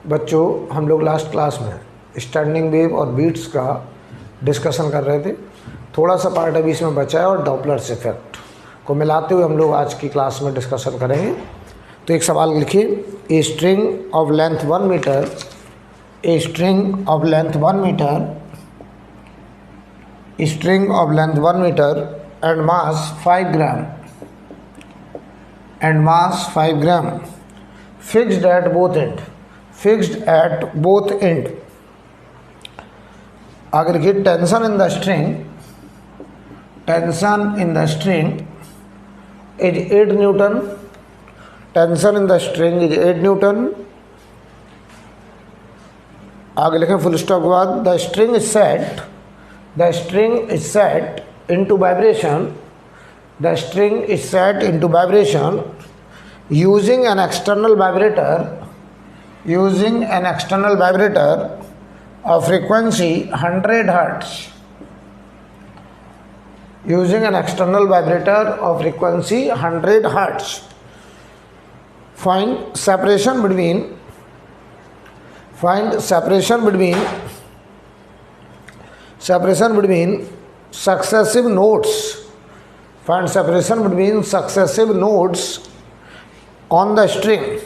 बच्चों, हम लोग लास्ट क्लास में स्टैंडिंग वेव और बीट्स का डिस्कशन कर रहे थे। थोड़ा सा पार्ट अभी इसमें बचा है और डॉपलर्स इफेक्ट को मिलाते हुए हम लोग आज की क्लास में डिस्कशन करेंगे। तो एक सवाल लिखिए, a string of length 1 metre, a string of length 1 metre, string of length 1 metre and mass 5 gram and mass 5 gram fixed at both end, fixed at both end। आगे लिखिए, tension in the string, tension in the string is 8 Newton, tension in the string is 8 Newton. आगे लिखें full stop के बाद, the string is set, the string is set into vibration, the string is set into vibration using an external vibrator, using an external vibrator of frequency 100 hertz, using an external vibrator of frequency 100 hertz। Find separation between, find separation between, separation between successive notes, find separation between successive notes on the string,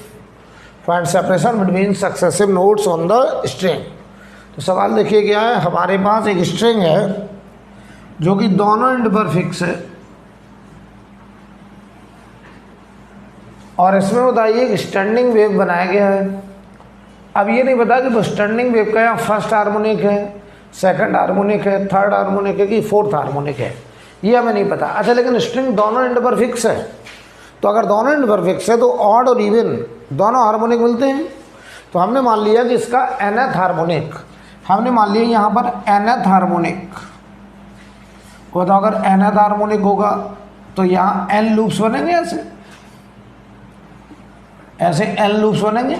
find separation between successive notes on the string। तो सवाल देखिए क्या है, हमारे पास एक string है जो कि दोनों एंड पर फिक्स है और इसमें बताइए कि स्टैंडिंग वेव बनाया गया है। अब ये नहीं पता कि स्टैंडिंग वेव का यहाँ फर्स्ट हार्मोनिक है, सेकंड हार्मोनिक है, थर्ड हार्मोनिक है कि फोर्थ हार्मोनिक है, ये हमें नहीं पता। अच्छा, लेकिन स्ट्रिंग दोनों एंड पर फिक्स है, तो अगर दोनों एंड पर फिक्स है तो ऑड और इवन दोनों हार्मोनिक मिलते हैं। तो हमने मान लिया कि इसका nth हार्मोनिक, हमने मान लिया यहाँ पर nth हार्मोनिक को, तो अगर nth हार्मोनिक होगा तो यहाँ n लूप्स बनेंगे, ऐसे ऐसे n लूप्स बनेंगे।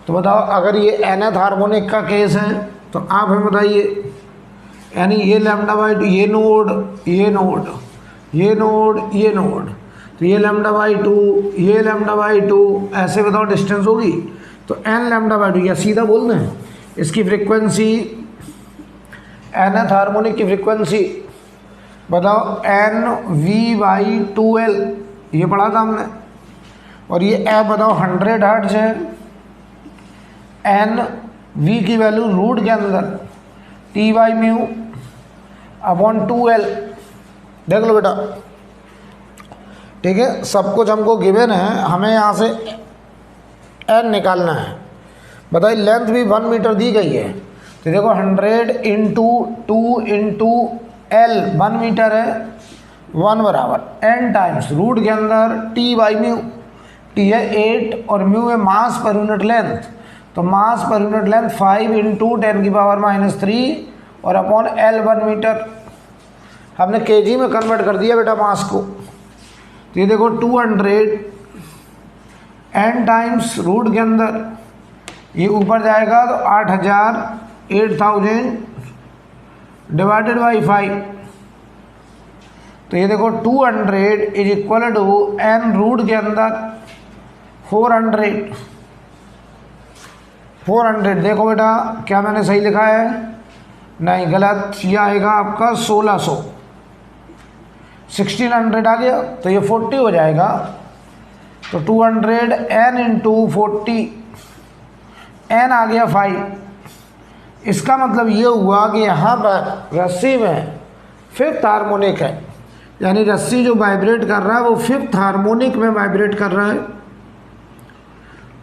तो बताओ, अगर ये nth हार्मोनिक का केस है तो आप हमें बताइए, यानी ये लैम्डा बाई टू, ये नोड, ये नोड, ये नोड, ये नोड, तो ये लैम्डा बाई टू, ये लैम्डा बाई टू, ऐसे बताओ डिस्टेंस होगी तो n लैम्डा बाई टू, या सीधा बोल दें इसकी फ्रीक्वेंसी, nth हार्मोनिक की फ्रीक्वेंसी बताओ NV/2L, ये पढ़ा था हमने। और ये f बताओ 100 हर्ट्ज है, NV की वैल्यू रूट के अंदर T/μ अपॉन 2L, देख लो बेटा, ठीक है। सब कुछ हमको गिवन है, हमें यहाँ से n निकालना है। बताइए, लेंथ भी 1 मीटर दी गई है, तो देखो 100 इंटू 2 इंटू L 1 मीटर है, 1 बराबर n टाइम्स रूट के अंदर T/μ, T है 8 और μ है मास पर यूनिट लेंथ, तो मास पर यूनिट लेंथ 5 इंटू 10⁻³ और अपॉन L 1 मीटर। हमने केजी में कन्वर्ट कर दिया बेटा मास को, तो ये देखो 200 n टाइम्स रूट के अंदर, ये ऊपर जाएगा तो 8000 डिवाइडेड बाई 5, तो ये देखो 200 is equal to n root के अंदर 400। देखो बेटा, क्या मैंने सही लिखा है? नहीं, गलत, ये आएगा आपका 1600, 1600 आ गया तो ये 40 हो जाएगा, तो 200 n इंटू 40, n आ गया 5। इसका मतलब ये हुआ कि यहाँ पर रस्सी में 5th हार्मोनिक है, यानी रस्सी जो वाइब्रेट कर रहा है वो 5th हार्मोनिक में वाइब्रेट कर रहा है।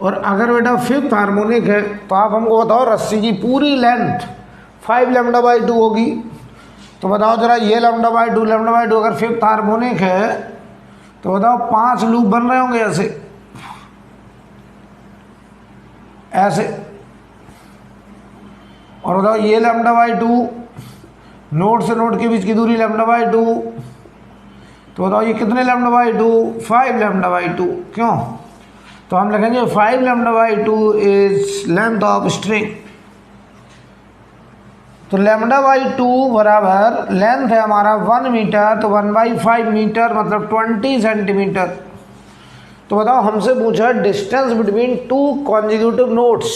और अगर बेटा 5th हार्मोनिक है तो आप हमको बताओ रस्सी की पूरी लेंथ 5 λ/2 होगी, तो बताओ जरा, ये λ/2 अगर 5th हार्मोनिक है तो बताओ 5 लूप बन रहे होंगे ऐसे ऐसे। और बताओ ये λ/2, नोड से नोड के बीच की दूरी λ/2, तो बताओ ये कितने λ/2? 5 λ/2। क्यों? तो हम लिखेंगे 5 λ/2 इज लेंथ ऑफ स्ट्रिंग। तो λ/2 बराबर लेंथ है हमारा 1 मीटर, तो 1/5 मीटर मतलब 20 सेंटीमीटर। तो बताओ, हमसे पूछा डिस्टेंस बिटवीन 2 कॉन्जिक्यूटिव नोड्स,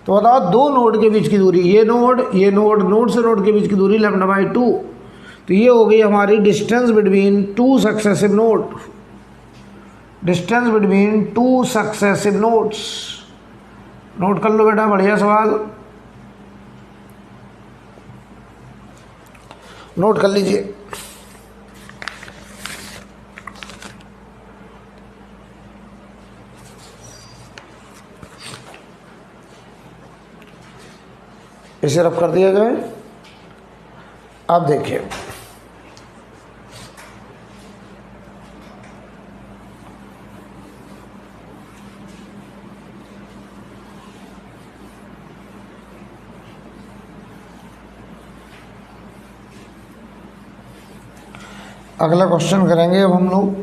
तो बताओ दो नोड के बीच की दूरी, ये नोड नोड से नोड के बीच की दूरी λ/2, तो ये हो गई हमारी distance between two successive node, distance between two successive nodes. Note कर लो बेटा, बढ़िया सवाल नोट कर लीजिए। इसे रफ कर दिया जाए। अब देखिए अगला क्वेश्चन करेंगे अब हम लोग।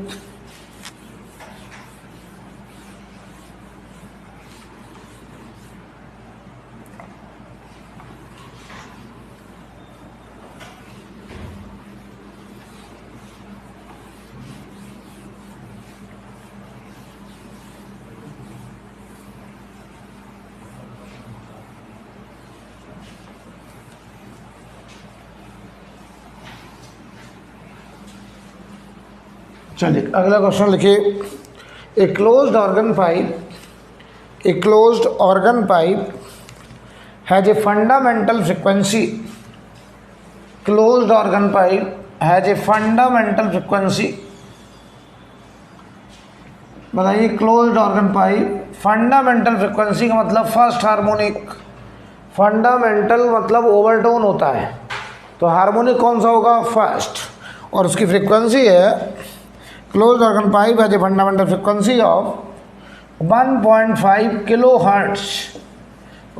चलिए अगला क्वेश्चन लिखिए। A closed organ pipe has a fundamental frequency, closed organ pipe has a fundamental frequency. बताइए closed organ pipe, fundamental frequency का मतलब फर्स्ट हार्मोनिक, फंडामेंटल मतलब ओवरटोन होता है, तो हार्मोनिक कौन सा होगा? फर्स्ट, और उसकी फ्रीक्वेंसी है closed organ pipe has a fundamental frequency of 1.5 kilohertz,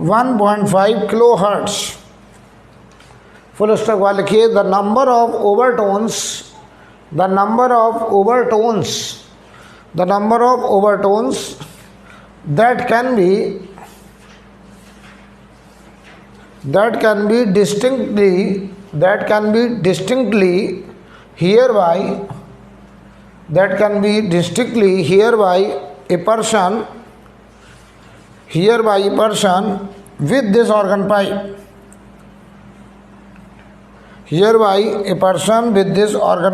1.5 kilohertz। Full stop वाले लिखिए। the number of overtones that can be distinctly hereby a person with this organ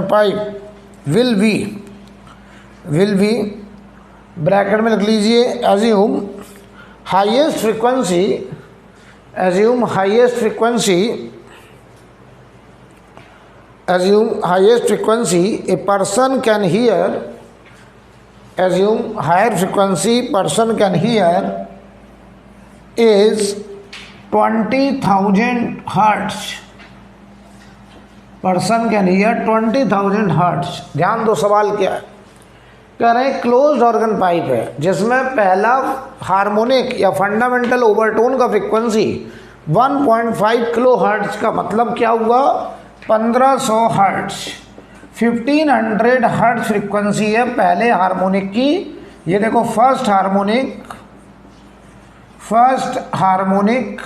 pipe, will be bracket में लिख लीजिए assume highest frequency a person can hear, assume higher frequency person can hear is 20,000 hertz, person can hear 20,000 hertz। ध्यान दो सवाल क्या है, कह रहे हैं क्लोज्ड ऑर्गन पाइप है जिसमें पहला हार्मोनिक या फंडामेंटल ओवरटोन का फ्रीक्वेंसी 1.5 किलो हर्ट्ज का मतलब क्या हुआ? 1500 हर्ट्ज, 1500 हर्ट्ज फ्रीक्वेंसी है पहले हार्मोनिक की। ये देखो first harmonic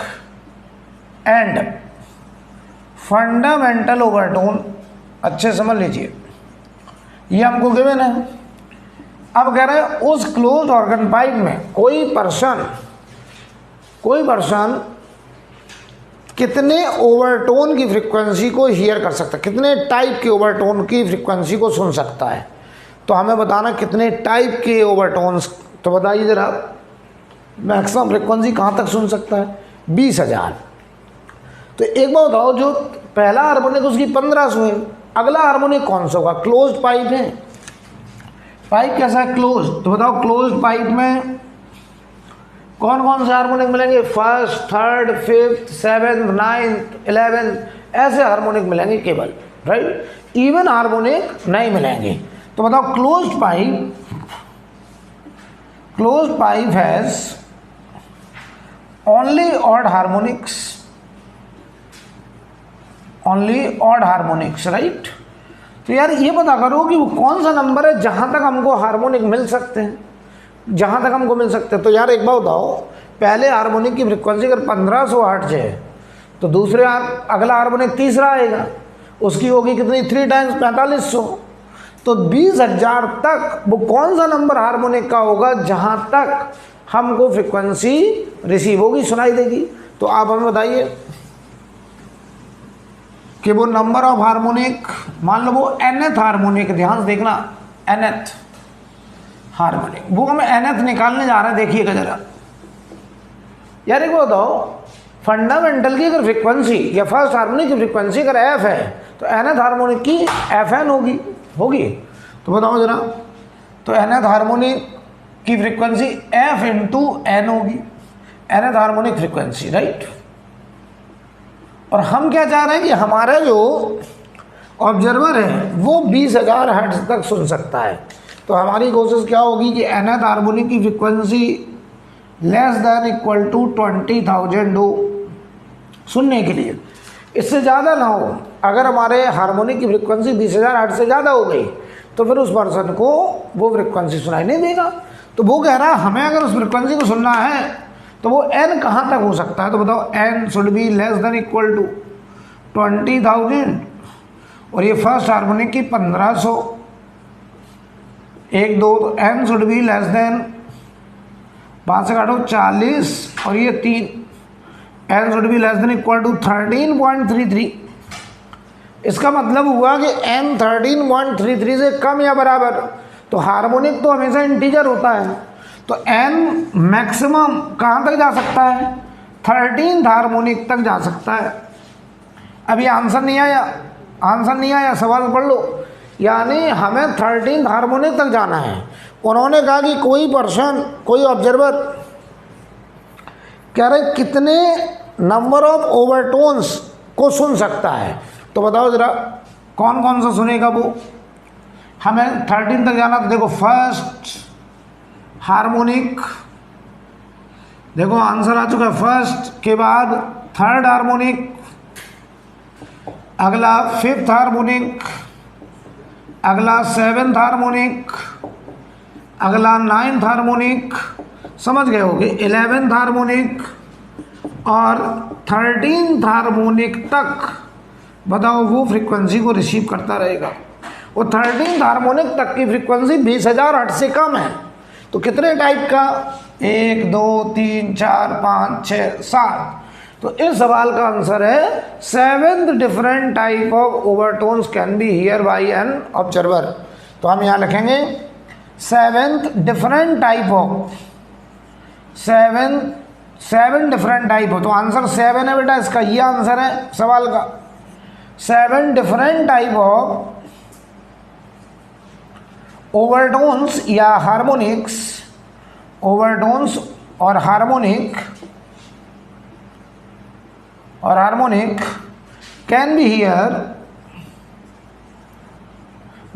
and fundamental overtone, अच्छे समझ लीजिए, ये हमको गिवन है। अब कह रहे हैं उस क्लोज्ड ऑर्गन पाइप में कोई पर्सन कितने ओवरटोन की फ्रीक्वेंसी को हियर कर सकता है, कितने टाइप के ओवरटोन की फ्रीक्वेंसी को सुन सकता है। तो हमें बताना कितने टाइप के ओवरटोन्स, तो बताइए जरा मैक्सिमम फ्रीक्वेंसी कहाँ तक सुन सकता है? 20,000। तो एक बार बताओ, जो पहला हार्मोनिक उसकी 1500 है, अगला हार्मोनिक कौन सा होगा? क्लोज्ड पाइप है, पाइप कैसा है? क्लोज। तो बताओ क्लोज्ड पाइप में कौन कौन से हार्मोनिक मिलेंगे? First, third, fifth, seventh, ninth, 11th, ऐसे हार्मोनिक मिलेंगे केवल, राइट? इवन हार्मोनिक नहीं मिलेंगे। तो बताओ closed pipe has only odd harmonics, right? तो यार ये पता करो कि वो कौन सा नंबर है जहां तक हमको हार्मोनिक मिल सकते हैं, तो यार एक बार बताओ, पहले हार्मोनिक की फ्रीक्वेंसी अगर 1500 हर्ट्ज है तो दूसरे अगला हार्मोनिक तीसरा आएगा, उसकी होगी कितनी? 3 टाइम्स 4500। तो 20,000 तक वो कौन सा नंबर हार्मोनिक का होगा जहां तक हमको फ्रीक्वेंसी रिसीव होगी, सुनाई देगी। तो आप हमें बताइए कि वो नंबर ऑफ हार्मोनिक, मान लो वो nth हार्मोनिक, ध्यान से देखना, nth हार्मोनिक, वो हमें nth निकालने जा रहे हैं। देखिएगा जरा यार, एक बताओ, फंडामेंटल की अगर फ्रीक्वेंसी या फर्स्ट हार्मोनिक की फ्रीक्वेंसी अगर एफ है तो nth हार्मोनिक की एफ एन होगी। तो बताओ जरा, तो nth हार्मोनिक की फ्रीक्वेंसी एफ इंटू एन होगी, nth हार्मोनिक फ्रीक्वेंसी, राइट। और हम क्या चाह रहे हैं कि हमारा जो ऑब्जर्वर है वो 20,000 हर्ट्ज तक सुन सकता है। तो हमारी कोशिश क्या होगी कि nth हार्मोनिक की frequency less than equal to 20,000 हो सुनने के लिए, इससे ज़्यादा ना हो। अगर हमारे हार्मोनिक की फ्रीक्वेंसी 20,000 हर्ट्ज से ज़्यादा हो गई तो फिर उस पर्सन को वो फ्रीक्वेंसी सुनाई नहीं देगा। तो वो कह रहा है हमें अगर उस फ्रीक्वेंसी को सुनना है तो वो n कहाँ तक हो सकता है। तो बताओ, n should be less than equal to 20,000 और ये फर्स्ट हार्मोनिक की 1500, 1 2, तो n should be less than 5 से काटो 40 और ये 3, n should be less than equal to 13.33। इसका मतलब हुआ कि n 13.33 से कम या बराबर। तो हार्मोनिक तो हमेशा इंटीजर होता है, तो n मैक्सिमम कहाँ तक जा सकता है, 13th हार्मोनिक तक जा सकता है। अभी आंसर नहीं आया, सवाल पढ़ लो। यानी हमें 13th हार्मोनिक तक जाना है। उन्होंने कहा कि कोई पर्सन, कोई ऑब्जर्वर कह रहे कितने नंबर ऑफ ओवरटोन्स को सुन सकता है। तो बताओ जरा, कौन कौन सा सुनेगा वो। हमें 13 तक जाना। तो देखो, फर्स्ट हार्मोनिक, देखो आंसर आ चुका है फर्स्ट के बाद थर्ड हार्मोनिक, अगला फिफ्थ हार्मोनिक, अगला सेवेंथ हार्मोनिक, अगला 9th हार्मोनिक, समझ गए होगे, 11th हार्मोनिक और 13th हार्मोनिक तक। बताओ वो फ्रीक्वेंसी को रिसीव करता रहेगा। वो 13th हार्मोनिक तक की फ्रीक्वेंसी 20,000 हर्ट्ज से कम है। तो कितने टाइप का, 1 2 3 4 5 6 7। तो इस सवाल का आंसर है 7th different type of overtones can be here bye an observer. तो हम यहाँ लिखेंगे 7th different type of, 7 different type हो। तो आंसर 7 है बेटा इसका, ये आंसर है सवाल का। 7 डिफरेंट टाइप ऑफ ओवरटोन्स या हार्मोनिक्स, ओवरटोन्स और harmonic can be here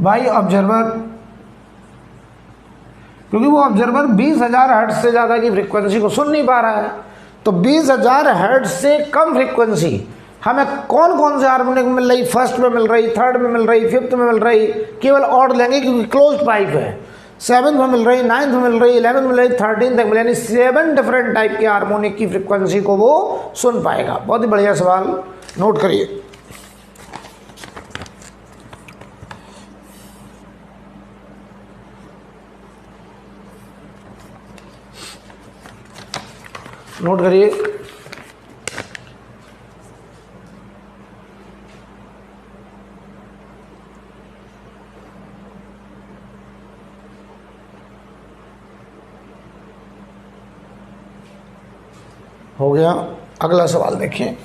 bye observer. क्योंकि वो ऑब्जर्वर 20,000 हर्ट्ज से ज़्यादा की फ्रीक्वेंसी को सुन नहीं पा रहा है। तो 20,000 हर्ट्ज से कम फ्रीक्वेंसी हमें कौन कौन से हार्मोनिक में मिल रही, फर्स्ट में मिल रही, थर्ड में मिल रही, फिफ्थ में मिल रही, केवल ऑड लेंगे क्योंकि क्लोज पाइप है। 7th में मिल रही, 9th में मिल रही, 11th में मिल रही, 13th तक मिल, यानी 7 डिफरेंट टाइप के हार्मोनिक की फ्रीक्वेंसी को वो सुन पाएगा। बहुत ही बढ़िया सवाल, नोट करिए। नोट करिए। हो गया। अगला सवाल देखिए।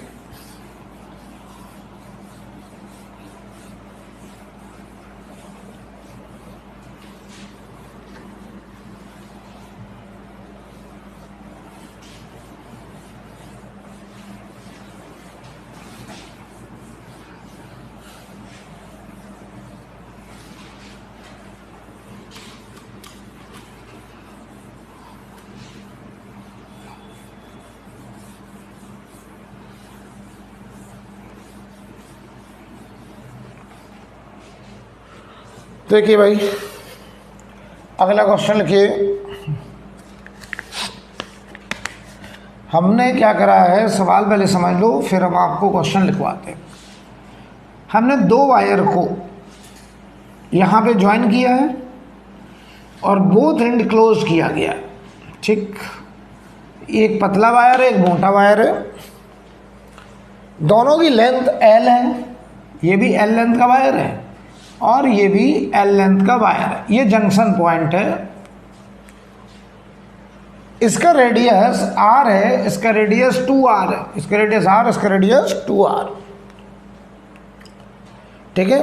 देखिए भाई, अगला क्वेश्चन लिखिए। हमने क्या करा है, सवाल पहले समझ लो फिर हम आपको क्वेश्चन लिखवाते हैं। हमने 2 वायर को यहाँ पे ज्वाइन किया है और बोथ एंड क्लोज किया गया, ठीक। एक पतला वायर है, एक मोटा वायर है, दोनों की लेंथ L है, ये भी L लेंथ का वायर है और ये भी L लेंथ का वायर है। ये जंक्शन पॉइंट है, इसका रेडियस R है, इसका रेडियस 2R है, इसका रेडियस R, इसका रेडियस 2R। ठीक है,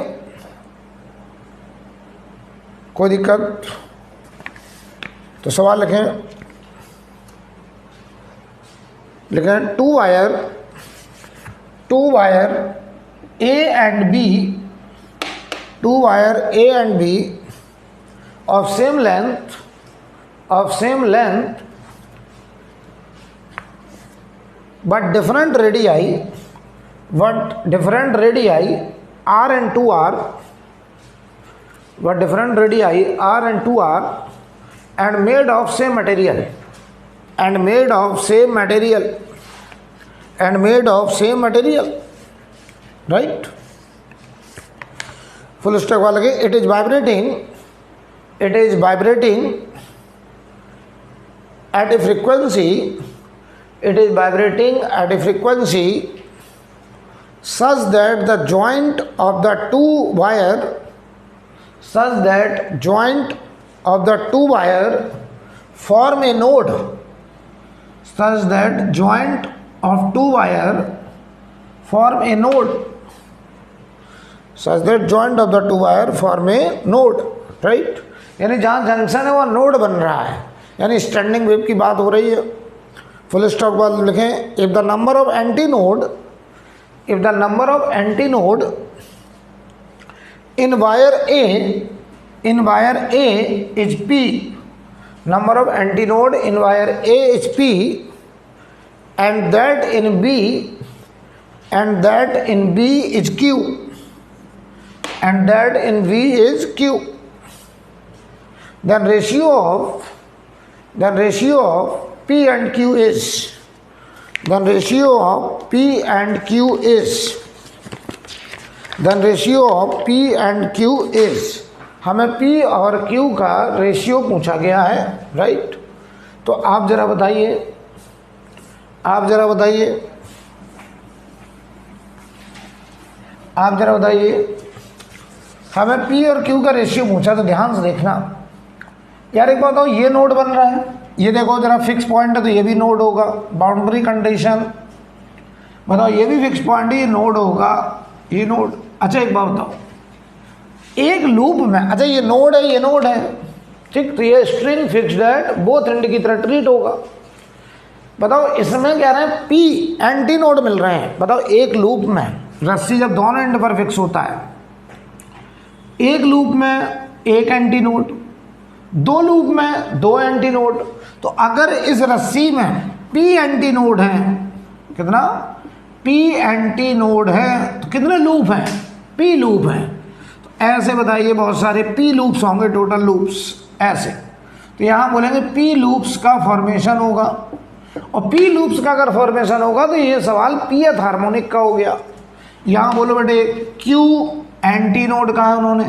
कोई दिक्कत? तो सवाल लिखें two wire A and B, two wire A and B of same length but different radii R and 2R, and made of same material, right? Full stop वाला के it is vibrating at a frequency such that the joint of the two wire form a node, right? यानी जहाँ junction है वहाँ node बन रहा है, यानी स्टैंडिंग वेव की बात हो रही है। फुल स्टॉप बाद लिखें if the number of anti node in wire A is P, number of antinode in wire A is P, and that in B is Q, then ratio of P and Q is हमें P और Q का ratio पूछा गया है, right? तो आप जरा बताइए हमें P और Q का रेशियो पूछा, तो ध्यान से देखना यार। एक बात बताओ, ये नोड बन रहा है, ये देखो जरा फिक्स पॉइंट है तो ये भी नोड होगा, बाउंड्री कंडीशन बताओ, ये भी फिक्स पॉइंट है, ये नोड होगा, ये नोड। अच्छा एक बात बताओ, एक लूप में, अच्छा ये नोड है, ठीक, तो ये स्ट्रिंग फिक्स्ड है, बोथ एंड की तरह ट्रीट होगा। बताओ इसमें क्या रहे हैं, पी एंटी नोड मिल रहे हैं। बताओ एक लूप में रस्सी जब दोनों एंड पर फिक्स होता है, एक लूप में एक एंटी नोड, दो लूप में दो एंटी नोड, तो अगर इस रस्सी में पी एंटी नोड है, कितना पी एंटी नोड है, तो कितने लूप हैं, पी लूप हैं। तो ऐसे बताइए बहुत सारे पी लूप्स होंगे, टोटल लूप्स ऐसे। तो यहाँ बोलेंगे पी लूप्स का फॉर्मेशन होगा, और पी लूप्स का अगर फॉर्मेशन होगा तो ये सवाल pth हार्मोनिक का हो गया। यहाँ बोलो बेटे क्यू एंटी नोड कहा है उन्होंने,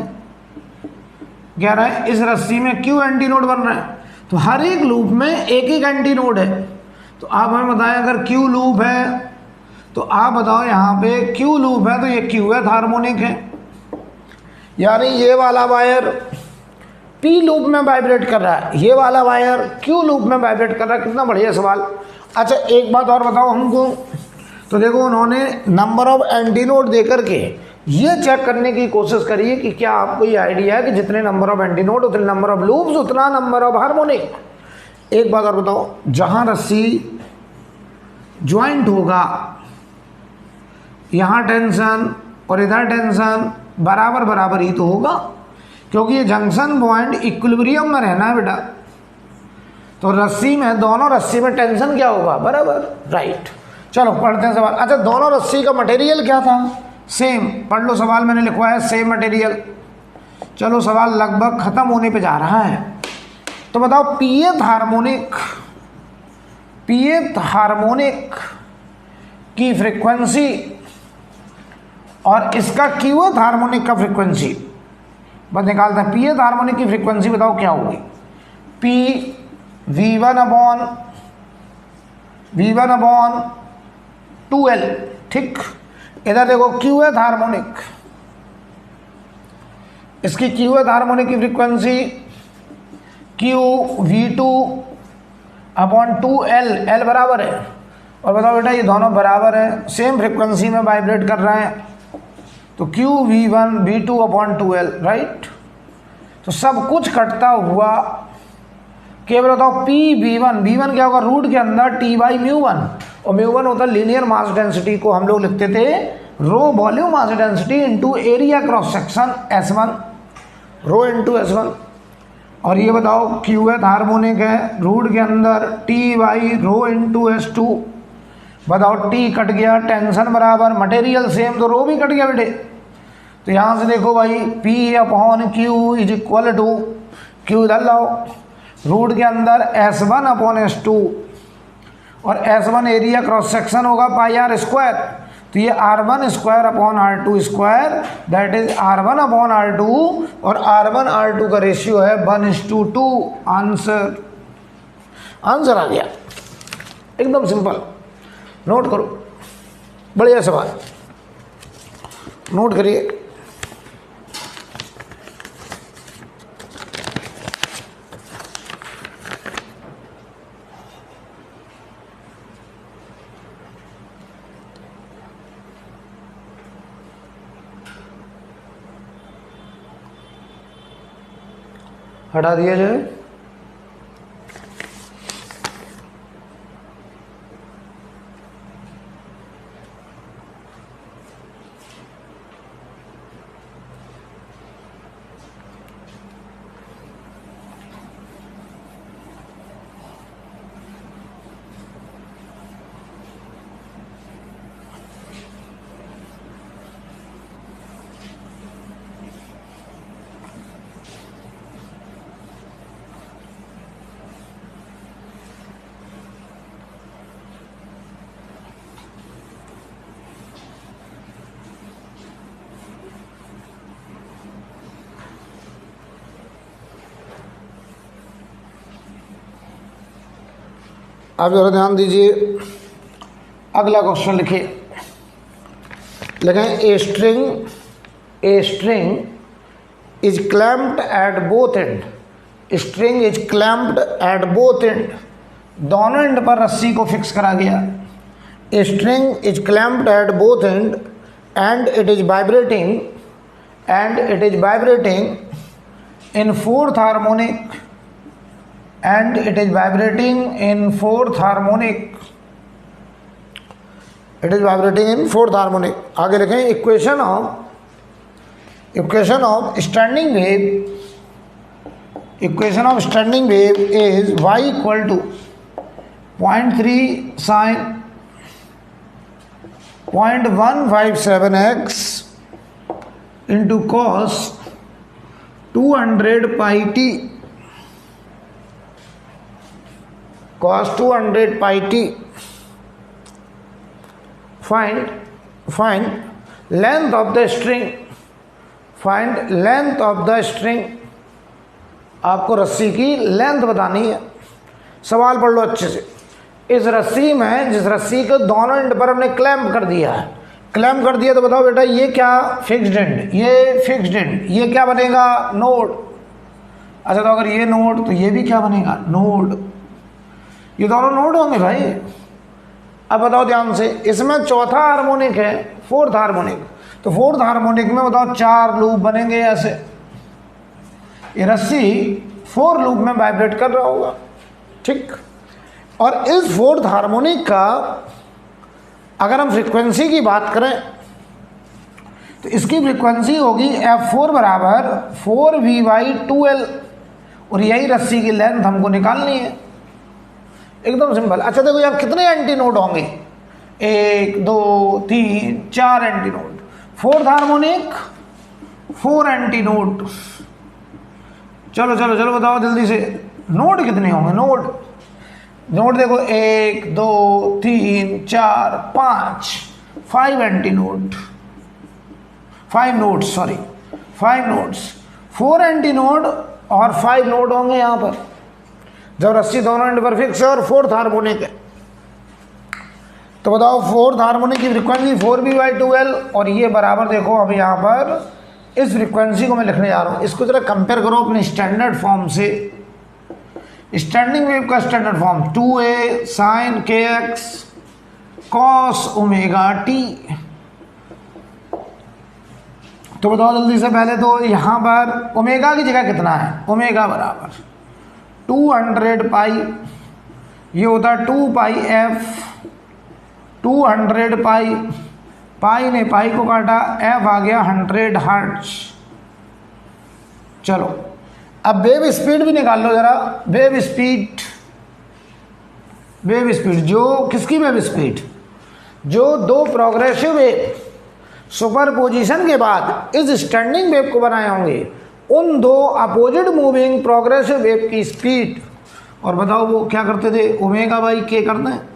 कह रहा है इस रस्सी में क्यू एंटी नोड बन रहा है, तो हर एक लूप में एक एक एंटी नोड है। तो आप हमें बताएं अगर क्यू लूप है तो आप बताओ यहाँ पे क्यू लूप है तो ये qth हार्मोनिक है, यानी ये वाला वायर पी लूप में वाइब्रेट कर रहा है, ये वाला वायर क्यू लूप में वाइब्रेट कर रहा है। कितना बढ़िया सवाल। अच्छा एक बात और बताओ हमको, तो देखो उन्होंने नंबर ऑफ एंटी नोड देकर के ये चेक करने की कोशिश करी है कि क्या आपको ये आइडिया है कि जितने नंबर ऑफ एंटी नोड उतने नंबर ऑफ लूप्स उतना नंबर ऑफ हार्मोनिक। एक बात और बताओ, जहां रस्सी ज्वाइंट होगा, यहाँ टेंशन और इधर टेंशन बराबर बराबर ही तो होगा, क्योंकि ये जंक्शन पॉइंट इक्विलिब्रियम में रहना है बेटा। तो रस्सी में, दोनों रस्सी में टेंशन क्या होगा, बराबर, राइट। चलो पढ़ते हैं सवाल। अच्छा दोनों रस्सी का मटेरियल क्या था, सेम। पढ़ लो सवाल, मैंने लिखवाया सेम मटेरियल। चलो सवाल लगभग खत्म होने पे जा रहा है। तो बताओ pth हार्मोनिक की फ्रीक्वेंसी और इसका qth हार्मोनिक का फ्रीक्वेंसी बस निकालते हैं। pth हार्मोनिक की फ्रीक्वेंसी बताओ क्या होगी, p v1 upon V1 upon 2L, ठीक। इधर देखो Qth हार्मोनिक, इसकी Qth हार्मोनिक की frequency Q V2 upon 2L, L बराबर है। और बताओ बेटा ये दोनों बराबर है, सेम फ्रीक्वेंसी में वाइब्रेट कर रहे हैं, तो Q V1 V2 upon 2L, right. तो सब कुछ कटता हुआ केवल बताओ P V1, V1 क्या होगा, रूट के अंदर T बाई μ1, और μ1 होता है लीनियर मास डेंसिटी, को हम लोग लिखते थे rho volume mass density into area cross section S1, rho into S1। और ये बताओ Qth हार्मोनिक है, रूट के अंदर T by rho into S2। बताओ T कट गया, टेंशन बराबर, मटेरियल सेम, तो रो भी कट गया बेटे। तो यहाँ से देखो भाई P upon Q is equal to, Q इधर लाओ, रूट के अंदर S1 अपॉन S2, और S1 एरिया क्रॉस सेक्शन होगा पाई आर स्क्वायर, तो ये R1 square upon R2 square, that is R1 upon R2, और R1 R2 का रेशियो है 1:2। आंसर, आंसर आ गया, एकदम सिंपल। नोट करो, बढ़िया सवाल, नोट करिए। हटा दिया जाए। आप जरा ध्यान दीजिए, अगला क्वेश्चन लिखिए, लिखें a string is clamped eight both and, string is clamped eight both and, दोनों एंड पर रस्सी को फिक्स करा गया। A string is clamped eight both and and it is vibrating in fourth harmonic, and it is vibrating in fourth harmonic, it is vibrating in fourth harmonic। आगे लिखें equation of standing wave is y equal to 0.3 sin 0.157x into cos 200 pi t, cos 200 pi t। find length of the string, आपको रस्सी की length बतानी है। सवाल पढ़ लो अच्छे से। इस रस्सी में, जिस रस्सी को दोनों एंड पर हमने क्लैम्प कर दिया है, तो बताओ बेटा ये क्या, फिक्स्ड एंड, ये फिक्स्ड एंड, ये क्या बनेगा, नोड। अच्छा तो अगर ये नोड, तो ये भी क्या बनेगा, नोड। ये दोनों नोड होंगे भाई। अब बताओ ध्यान से, इसमें चौथा हार्मोनिक है, फोर्थ हार्मोनिक, तो फोर्थ हार्मोनिक में बताओ 4 लूप बनेंगे ऐसे। ये रस्सी 4 लूप में वाइब्रेट कर रहा होगा, ठीक। और इस फोर्थ हार्मोनिक का अगर हम फ्रीक्वेंसी की बात करें, तो इसकी फ्रीक्वेंसी होगी F4 बराबर 4V/2L, और यही रस्सी की लेंथ हमको निकालनी है, एकदम सिंपल। अच्छा देखो यार, कितने एंटी नोड होंगे, 1 2 3 4 anti node. Fourth harmonic 4 anti node. चलो बताओ जल्दी से, नोड कितने होंगे, नोड देखो 1 2 3 4 5, 5 anti node, 5 nodes, 4 anti node और 5 नोड होंगे यहाँ पर, जब रस्सी दोनों एंड पर फिक्स है और फोर्थ हार्मोनिक है। तो बताओ फोर्थ हार्मोनिक की फ्रीक्वेंसी 4v/2L, और ये बराबर देखो अब यहाँ पर इस फ्रीक्वेंसी को मैं लिखने जा रहा हूँ, इसको जरा कंपेयर करो अपने स्टैंडर्ड फॉर्म से। स्टैंडिंग वेव का standard form 2a sin kx cos omega t। तो बताओ जल्दी से, पहले तो यहाँ पर ओमेगा की जगह कितना है, ओमेगा बराबर 200 पाई, ये होता है 2 पाई f, 200 पाई, पाई ने पाई को काटा, f आ गया 100 हर्ट्ज। चलो अब वेव स्पीड भी निकाल लो जरा, वेव स्पीड, वेव स्पीड जो किसकी वेव स्पीड, जो दो प्रोग्रेसिव वेव सुपरपोजिशन के बाद इस स्टैंडिंग वेव को बनाए होंगे, उन दो अपोजिट मूविंग प्रोग्रेसिव वेव की स्पीड। और बताओ वो क्या करते थे, ओमेगा बाई के करते हैं,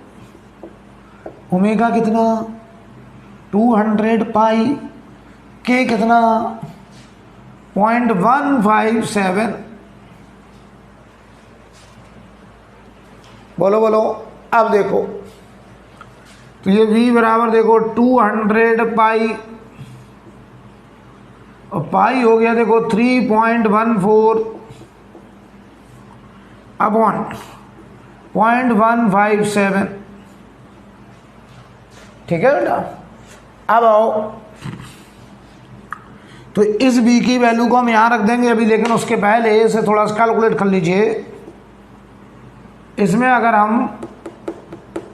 ओमेगा कितना 200 पाई, के कितना 0.157। बोलो बोलो, अब देखो तो ये v बराबर देखो 200 पाई, और पाई हो गया देखो 3.14 अपॉन 0.157। ठीक है बेटा, अब आओ तो इस v की वैल्यू को हम यहाँ रख देंगे अभी, लेकिन उसके पहले इसे थोड़ा सा कैलकुलेट कर लीजिए। इसमें अगर हम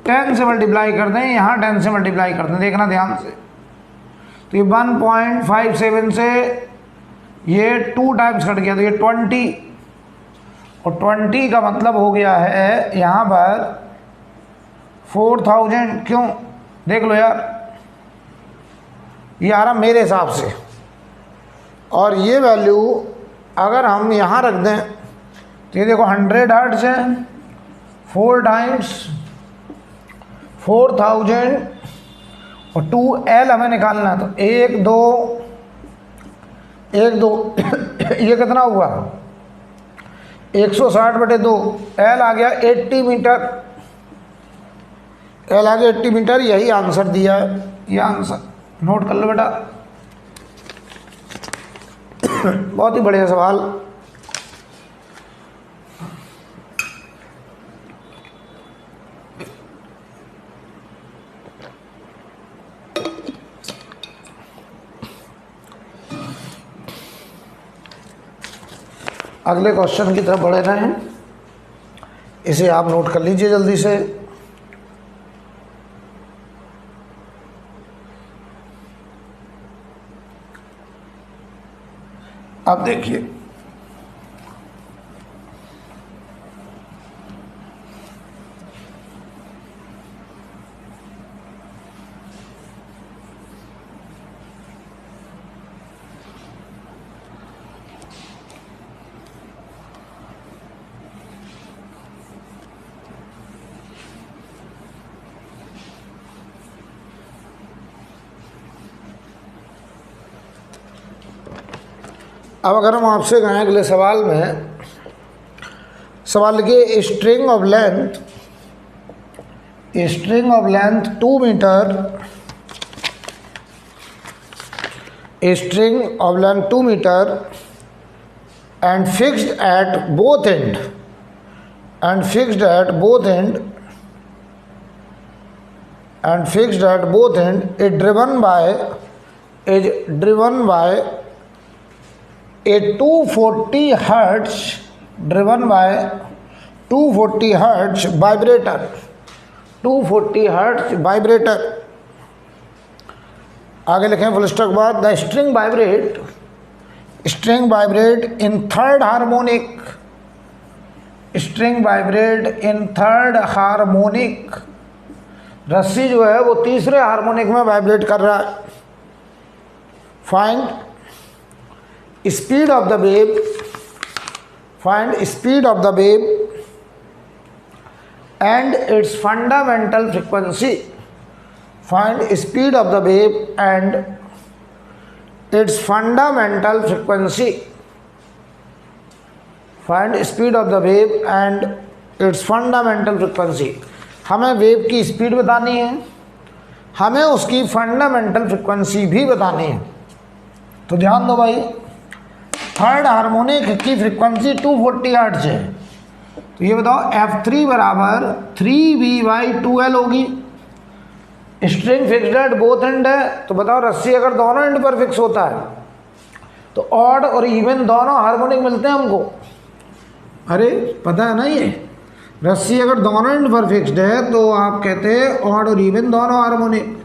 10 से मल्टीप्लाई कर दें, यहाँ 10 से मल्टीप्लाई कर दें, देखना ध्यान से, तो ये 1.57 से ये 2 टाइम्स कट गया, तो ये 20, और 20 का मतलब हो गया है यहाँ पर 4000। क्यों, देख लो यार, ये आ रहा मेरे हिसाब से, और ये वैल्यू अगर हम यहाँ रख दें तो ये देखो 100 हर्ट्ज है, 4 टाइम्स 4000 और 2L हमें निकालना है, तो 1 2 1 2 ये कितना हुआ 160/2, L आ गया 80 मीटर, L आ गया 80 मीटर। यही आंसर दिया है, ये आंसर नोट कर लो बेटा। बहुत ही बढ़िया सवाल। अगले क्वेश्चन की तरफ बढ़े रहे हैं, इसे आप नोट कर लीजिए जल्दी से। अब देखिए, अब अगर हम आपसे कहें अगले सवाल में, सवाल लिखिए string of length 2 metre, string of length 2 metre and fixed at both end, is driven by a 240 hertz vibrator, 240 hertz vibrator। आगे लिखें फुल स्टॉप बाद, the string vibrate in third harmonic, रस्सी जो है वो तीसरे हार्मोनिक में वाइब्रेट कर रहा है। Find speed of the wave, and its fundamental frequency, find speed of the wave and its fundamental frequency, हमें वेव की स्पीड बतानी है हमें उसकी फंडामेंटल फ्रिक्वेंसी भी बतानी है। तो ध्यान दो भाई, थर्ड हार्मोनिक की फ्रिक्वेंसी 240 हर्ट्ज है। तो ये बताओ F3 बराबर 3V/2L होगी। String fixed at both and है, तो बताओ रस्सी अगर दोनों एंड पर फिक्स होता है तो ऑड और इवन दोनों हार्मोनिक मिलते हैं हमको। अरे पता है ना, ये रस्सी अगर दोनों एंड पर फिक्स्ड है तो आप कहते हैं ऑड और इवन दोनों हार्मोनिक,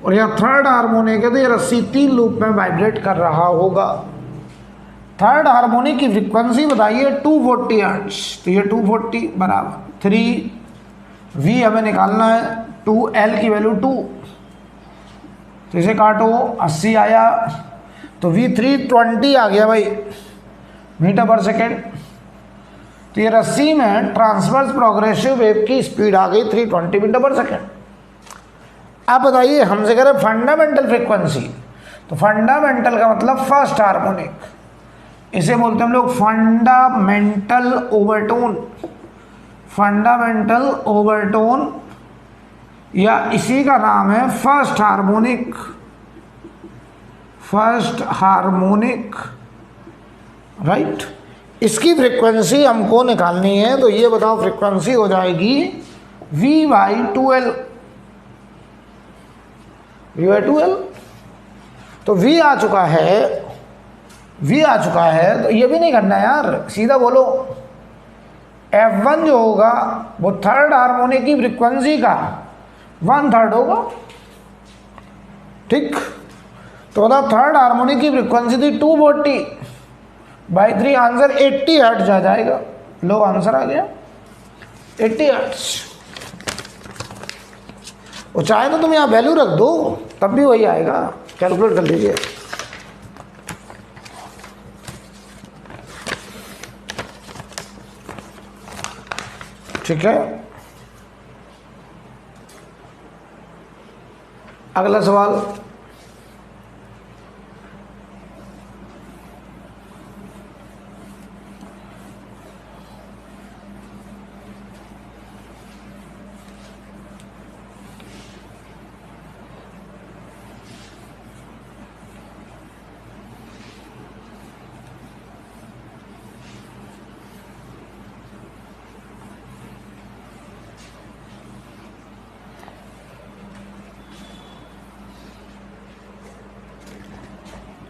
और यहाँ थर्ड हार्मोनिक है तो ये रस्सी 3 लूप में वाइब्रेट कर रहा होगा। थर्ड हार्मोनिक की फ्रिक्वेंसी बताइए 240 हर्ट्ज। तो ये 240 बराबर 3V हमें निकालना है, 2L की वैल्यू 2, तो इसे काटो 80 आया, तो V320 आ गया भाई मीटर पर सेकेंड। तो ये रस्सी में ट्रांसवर्स प्रोग्रेसिव वेव की स्पीड आ गई 320 मीटर पर सेकेंड। अब बताइए हमसे कह रहे फंडामेंटल फ्रिक्वेंसी, तो फंडामेंटल का मतलब फर्स्ट हार्मोनिक, इसे बोलते हैं हम लोग फंडामेंटल ओवरटोन। फंडामेंटल ओवरटोन या इसी का नाम है first harmonic. First harmonic, right. इसकी फ्रिक्वेंसी हमको निकालनी है, तो ये बताओ फ्रिक्वेंसी हो जाएगी V/2L। V/2L, तो V आ चुका है, V आ चुका है, तो ये भी नहीं करना यार, सीधा बोलो F1 जो होगा वो थर्ड हार्मोनिक की फ्रिक्वेंसी का 1/3 होगा, ठीक। तो बताओ थर्ड हार्मोनिक की फ्रिक्वेंसी थी 240/3, आंसर 80 हर्ट्ज आ जाएगा। लो आंसर आ गया 80 हर्ट्ज। वो चाहे तो तुम यहाँ वैल्यू रख दो तब भी वही आएगा, कैलकुलेट कर लीजिए। ठीक है, अगला सवाल।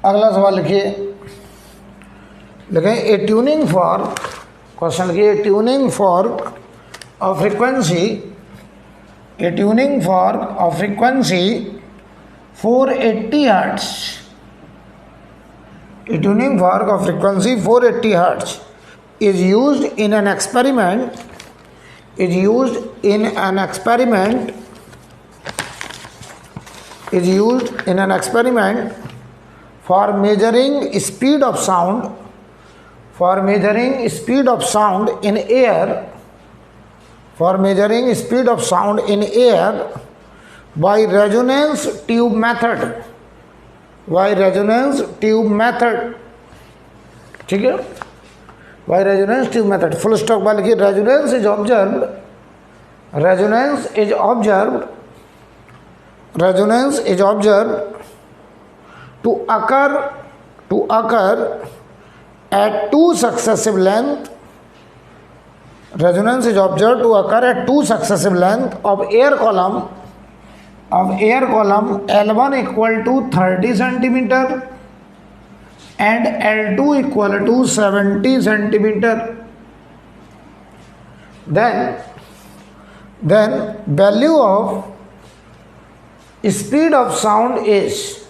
अगला सवाल लिखिए, लिखें ए ट्यूनिंग फॉर्क, क्वेश्चन लिखिए tuning fork of frequency, A tuning fork of frequency 480 hertz, A tuning fork of frequency 480 hertz is used in an experiment, is used in an experiment, is used in an experiment for measuring speed of sound, for measuring speed of sound in air, for measuring speed of sound in air by resonance tube method, by resonance tube method, ठीक है, by resonance tube method, full stop वाले की resonance is observed, resonance is observed, resonance is observed to occur at two successive length, resonance is observed to occur at two successive length of air column L1 equal to 30 centimeter and L2 equal to 70 centimeter. Then value of speed of sound is,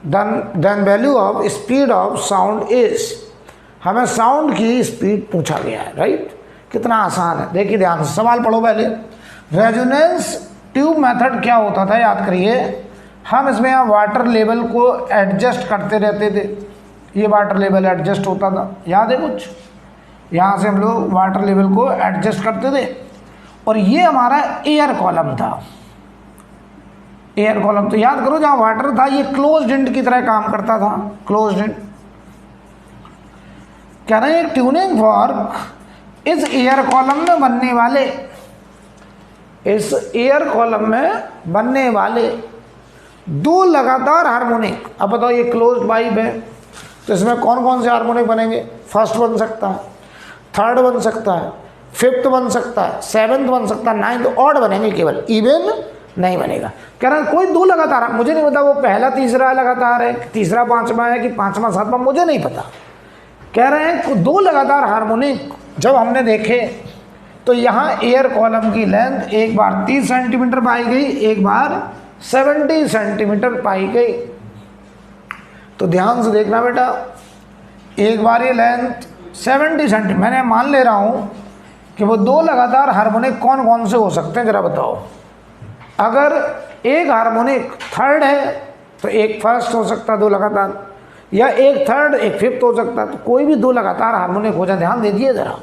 then value of speed of sound is, हमें sound की speed पूछा गया है, right. कितना आसान है, देखिए ध्यान से सवाल पढ़ो पहले। रेजोनेंस ट्यूब मेथड क्या होता था याद करिए, हम इसमें यहाँ वाटर लेवल को एडजस्ट करते रहते थे, ये वाटर लेवल एडजस्ट होता था, याद है कुछ, यहाँ से हम लोग वाटर लेवल को एडजस्ट करते थे, और ये हमारा एयर कॉलम था, एयर कॉलम। तो याद करो जहाँ वाटर था ये क्लोज्ड एंड की तरह काम करता था, क्लोज्ड एंड। कह रहे हैं ट्यूनिंग फॉर्क इस एयर कॉलम में बनने वाले इस एयर कॉलम में बनने वाले दो लगातार हार्मोनिक। अब बताओ ये क्लोज्ड पाइप है तो इसमें कौन कौन से हार्मोनिक बनेंगे? फर्स्ट बन सकता है, थर्ड बन सकता है, फिफ्थ बन सकता है, सेवन्थ बन सकता है, नाइन्थ ऑड बनेंगे, केवल इवन नहीं बनेगा। कह रहा है कोई दो लगातार, मुझे नहीं पता वो पहला तीसरा लगातार है, तीसरा पांचवा है कि पांचवा सातवां, मुझे नहीं पता। कह रहे हैं दो लगातार हार्मोनिक जब हमने देखे तो यहाँ एयर कॉलम की लेंथ एक बार 30 सेंटीमीटर पाई गई, एक बार 70 सेंटीमीटर पाई गई। तो ध्यान से देखना बेटा, एक बार ये लेंथ 70 सेंटीमीटर, मैंने मान ले रहा हूँ कि वो दो लगातार हार्मोनिक कौन कौन से हो सकते हैं, जरा बताओ। अगर एक हार्मोनिक थर्ड है तो एक फर्स्ट हो सकता है दो लगातार, या एक थर्ड एक फिफ्थ हो सकता है, तो कोई भी दो लगातार हार्मोनिक हो जाए। ध्यान दीजिए जरा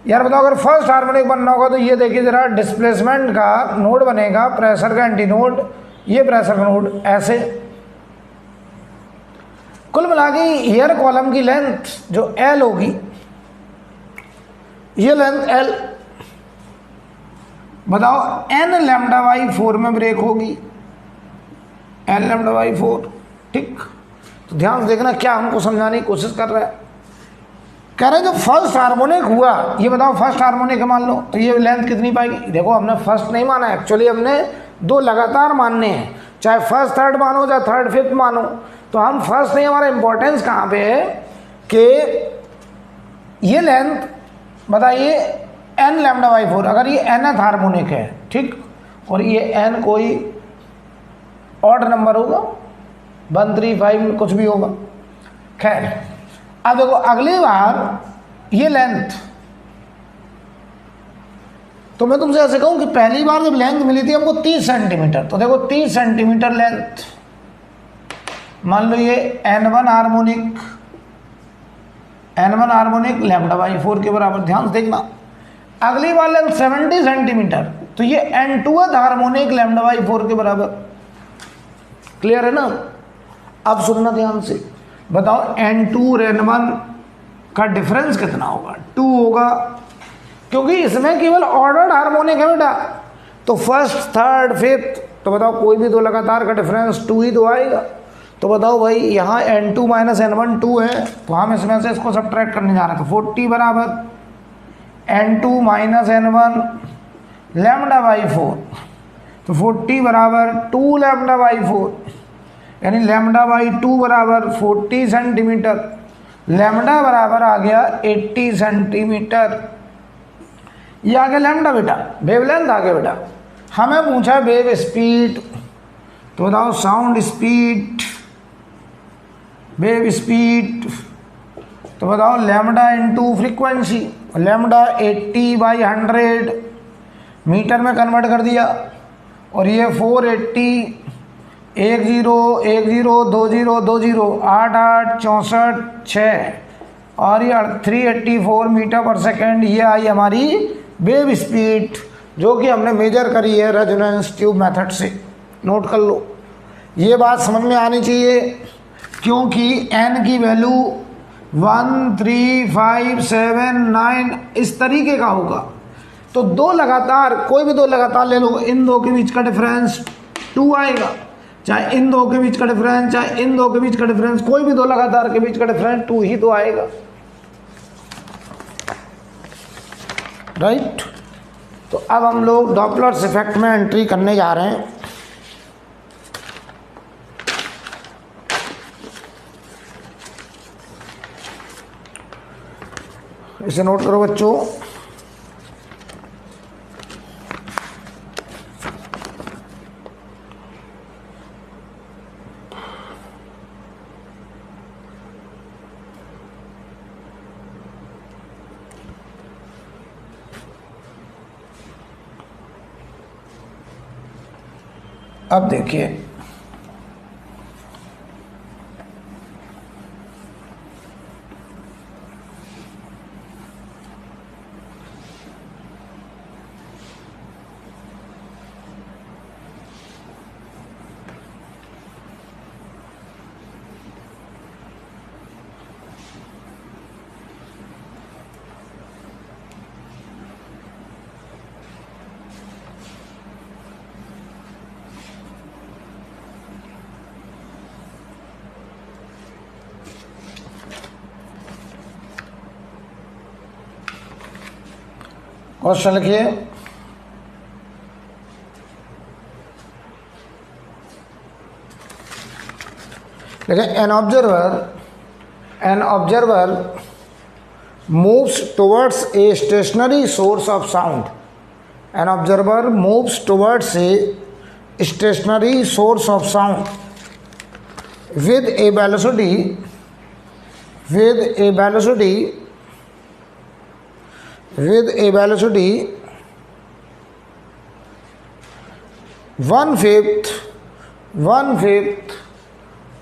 यार, बताओ अगर फर्स्ट हार्मोनिक बनना होगा तो ये देखिए जरा, डिस्प्लेसमेंट का नोड बनेगा, प्रेशर का एंटी नोड, ये प्रेशर का नोड, ऐसे। कुल मिला के एयर कॉलम की लेंथ जो एल होगी, ये लेंथ एल, बताओ एन लैम्डा बाई 4 में ब्रेक होगी, एन लैम्डा बाई 4, ठीक। तो ध्यान से देखना क्या हमको समझाने की कोशिश कर रहा है। कह रहे हैं जो फर्स्ट हार्मोनिक हुआ, ये बताओ फर्स्ट हार्मोनिक मान लो तो ये लेंथ कितनी पाएगी? देखो हमने फर्स्ट नहीं माना है, एक्चुअली हमने दो लगातार मानने हैं, चाहे फर्स्ट थर्ड मानो चाहे थर्ड फिफ्थ मानो। तो हम फर्स्ट नहीं, हमारा इंपॉर्टेंस कहाँ पे है कि ये लेंथ बताइए एन लैम्डा बाई 4, अगर ये nth हार्मोनिक है, ठीक, और ये एन कोई ऑड नंबर होगा, 1 3 5 कुछ भी होगा, खैर। अब देखो अगली बार ये लेंथ, तो मैं तुमसे ऐसे कहूं कि पहली बार जब लेंथ मिली थी हमको 30 सेंटीमीटर, तो देखो 30 सेंटीमीटर लेंथ, मान लो ये n1 हार्मोनिक लैम्डा बाई 4 के बराबर। ध्यान से देखना, अगली बार लेंथ 70 सेंटीमीटर, तो ये n2th हार्मोनिक लैम्डा बाई 4 के बराबर। क्लियर है ना? अब सुनना ध्यान से, बताओ n2 और n1 का डिफरेंस कितना होगा? 2 होगा, क्योंकि इसमें केवल ऑर्डर्ड हार्मोनिक है बेटा। तो फर्स्ट थर्ड फिफ्थ, तो बताओ कोई भी दो लगातार का डिफरेंस 2 ही तो आएगा। तो बताओ भाई यहाँ n2 माइनस n1 2 है, तो हम इसमें से इसको सब्ट्रैक्ट करने जा रहे हैं, तो 40 बराबर n2 minus n1 lambda by 4, तो 40 बराबर 2 लैम्डा बाई 4, यानी लैम्डा बाई 2 बराबर 40 सेंटीमीटर, लैम्डा बराबर आ गया 80 सेंटीमीटर। ये आ गया लैम्डा बेटा, वेवलेंथ आ गया बेटा। हमें पूछा वेव स्पीड, तो बताओ साउंड स्पीड, वेव स्पीड, तो बताओ lambda into frequency, lambda 80/100 metre में कन्वर्ट कर दिया, और ये 480 10 10 20 20 8 8 64 6 और ये 384 मीटर पर सेकेंड। ये आई हमारी वेव स्पीड, जो कि हमने मेजर करी है रेजोनेंस ट्यूब मेथड से। नोट कर लो, ये बात समझ में आनी चाहिए, क्योंकि n की वैल्यू 1 3 5 7 9 इस तरीके का होगा। तो दो लगातार, कोई भी दो लगातार ले लो, इन दो के बीच का डिफरेंस 2 आएगा, चाहे इन दो के बीच का डिफरेंस, चाहे इन दो के बीच का डिफरेंस, कोई भी दो लगातार के बीच का डिफरेंस 2 ही तो आएगा, राइट। तो अब हम लोग डॉपलर्स इफेक्ट में एंट्री करने जा रहे हैं। इसे नोट करो बच्चों। अब देखिए, क्वेश्चन लिखिए, देखिए an observer moves towards a stationary source of sound. An observer moves towards a stationary source of sound with a velocity 1/5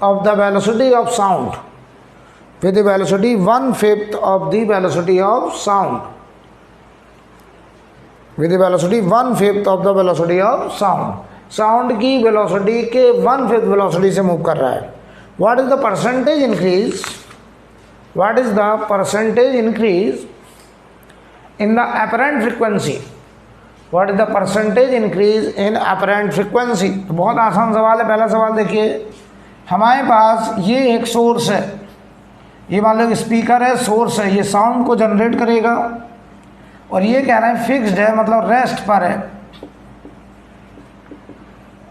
of the velocity of sound, with a velocity 1/5 of the velocity of sound, with a velocity 1/5 of the velocity of sound। Sound की velocity के 1/5 velocity से move कर रहा है। What is the percentage increase, what is the percentage increase in the apparent frequency, what is the percentage increase in apparent frequency. तो बहुत आसान सवाल है। पहला सवाल देखिए, हमारे पास ये एक सोर्स है, ये मान लो स्पीकर है, सोर्स है, ये साउंड को जनरेट करेगा, और ये कह रहा है फिक्स्ड है, मतलब रेस्ट पर है,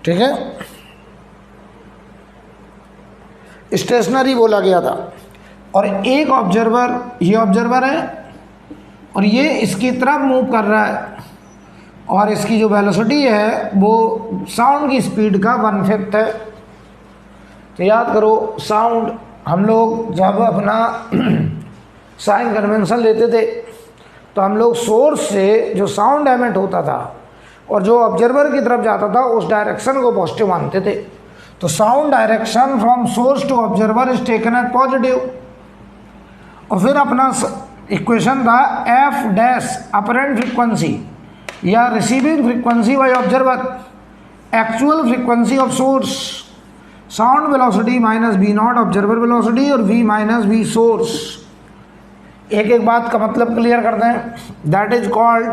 ठीक है, स्टेशनरी बोला गया था। और एक ऑब्जर्वर, ये ऑब्जर्वर है और ये इसकी तरफ मूव कर रहा है, और इसकी जो वेलोसिटी है वो साउंड की स्पीड का 1/5 है। तो याद करो, साउंड हम लोग जब अपना साइन कन्वेंशन लेते थे तो हम लोग सोर्स से जो साउंड एमिट होता था और जो ऑब्जर्वर की तरफ जाता था उस डायरेक्शन को पॉजिटिव मानते थे। तो sound direction from source to observer is taken as positive. और फिर अपना इक्वेशन था एफ डैश अपरेंट फ्रीक्वेंसी या receiving frequency by observer, actual frequency of source, sound velocity minus v naught observer velocity और v minus v source. एक एक बात का मतलब क्लियर करते हैं। That is called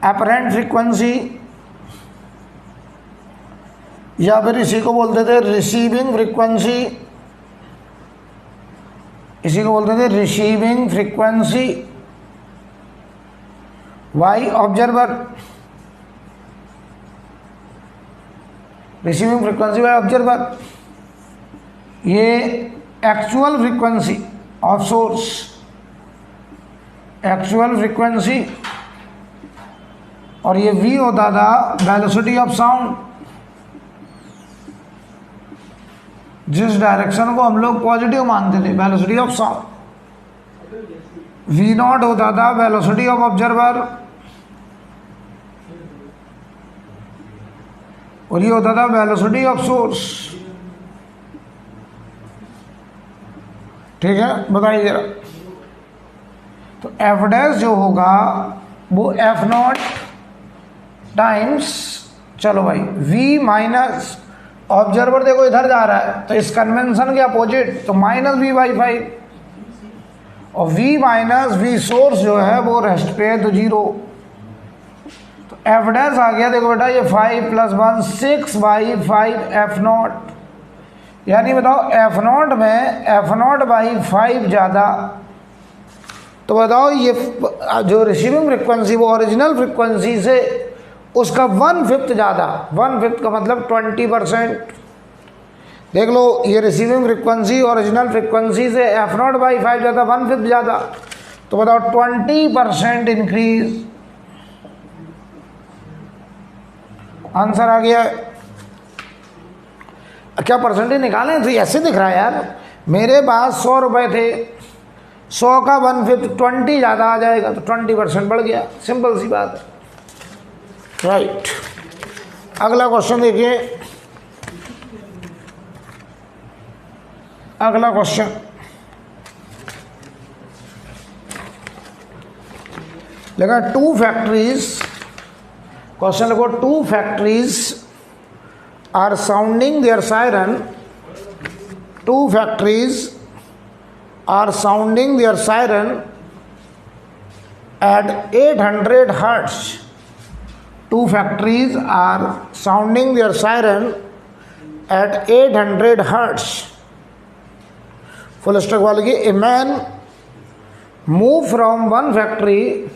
apparent frequency, या फिर इसी को बोलते थे रिसीविंग फ्रीक्वेंसी, इसी को बोलते थे receiving frequency by observer, receiving frequency by observer. ये actual frequency of source, actual frequency, और ये v होता था वेलोसिटी ऑफ साउंड, जिस डायरेक्शन को हम लोग पॉजिटिव मानते थे, velocity of sound. v not होता था वेलोसिटी ऑफ ऑब्जर्वर, और ये होता था वेलोसिटी ऑफ सोर्स। ठीक है, बताइए जरा। तो एफ डैश जो होगा वो एफ नॉट टाइम्स, चलो भाई, v माइनस ऑब्जर्वर देखो इधर जा रहा है तो इस कन्वेंशन के अपोजिट, तो -v/5, और v माइनस v सोर्स जो है वो रेस्ट पे है, तो 0। तो एफ डैश आ गया, देखो बेटा ये 5 + 1 6/5 एफ नॉट, यानी बताओ एफ नॉट में एफ नॉट बाई 5 ज़्यादा। तो बताओ ये जो रिसीविंग फ्रिक्वेंसी वो ओरिजिनल फ्रिक्वेंसी से उसका 1/5 ज़्यादा, 1/5 का मतलब 20%। देख लो, ये रिसीविंग फ्रिक्वेंसी ओरिजिनल फ्रिक्वेंसी से एफ नॉट बाई 5 ज़्यादा, 1/5 ज़्यादा। तो बताओ 20% इंक्रीज। आंसर आ गया। क्या परसेंटेज निकालें? तो ऐसे दिख रहा है यार, मेरे पास 100 रुपये थे, 100 का 1/5 20 ज़्यादा आ जाएगा, तो 20% बढ़ गया। सिंपल सी बात है, राइट। अगला क्वेश्चन देखिए, अगला क्वेश्चन, लगा 2 फैक्ट्रीज, क्वेश्चन लिखो 2 factories are sounding their siren, 2 factories are sounding their siren at 800 hertz. 2 factories are sounding their siren at 800 hertz. Full stop वाले की, a man move from one factory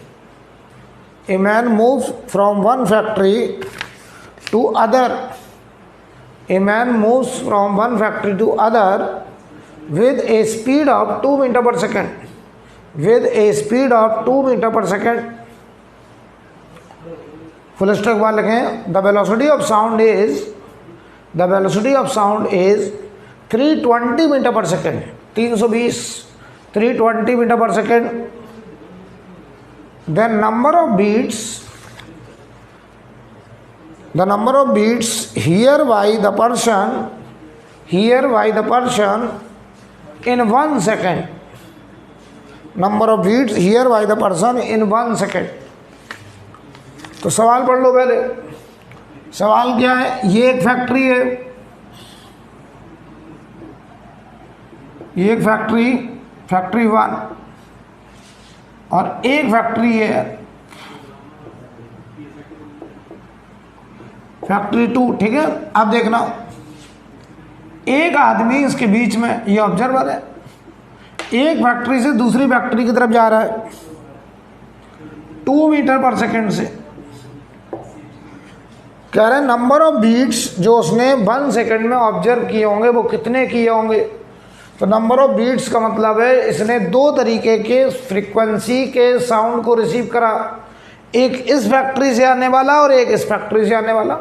a man moves from one factory to other, a man moves from one factory to other with a speed of 2 meter per second, with a speed of 2 meter per second. Full stop बार लिखें, the velocity of sound is 320 meter per second, 320 320 meter per second. Then number of beats here by the person in 1 second, number of beats here by the person in 1 second. तो सवाल पढ़ लो पहले। सवाल क्या है, ये एक फैक्ट्री है, ये एक फैक्ट्री 1 और एक फैक्ट्री है फैक्ट्री 2, ठीक है। अब देखना, एक आदमी इसके बीच में, ये ऑब्जर्वर है, एक फैक्ट्री से दूसरी फैक्ट्री की तरफ जा रहा है 2 मीटर पर सेकेंड से। कह रहे हैं नंबर ऑफ बीट्स जो उसने 1 सेकेंड में ऑब्जर्व किए होंगे वो कितने किए होंगे। तो नंबर ऑफ बीट्स का मतलब है इसने 2 तरीके के फ्रीक्वेंसी के साउंड को रिसीव करा, एक इस फैक्ट्री से आने वाला और एक इस फैक्ट्री से आने वाला।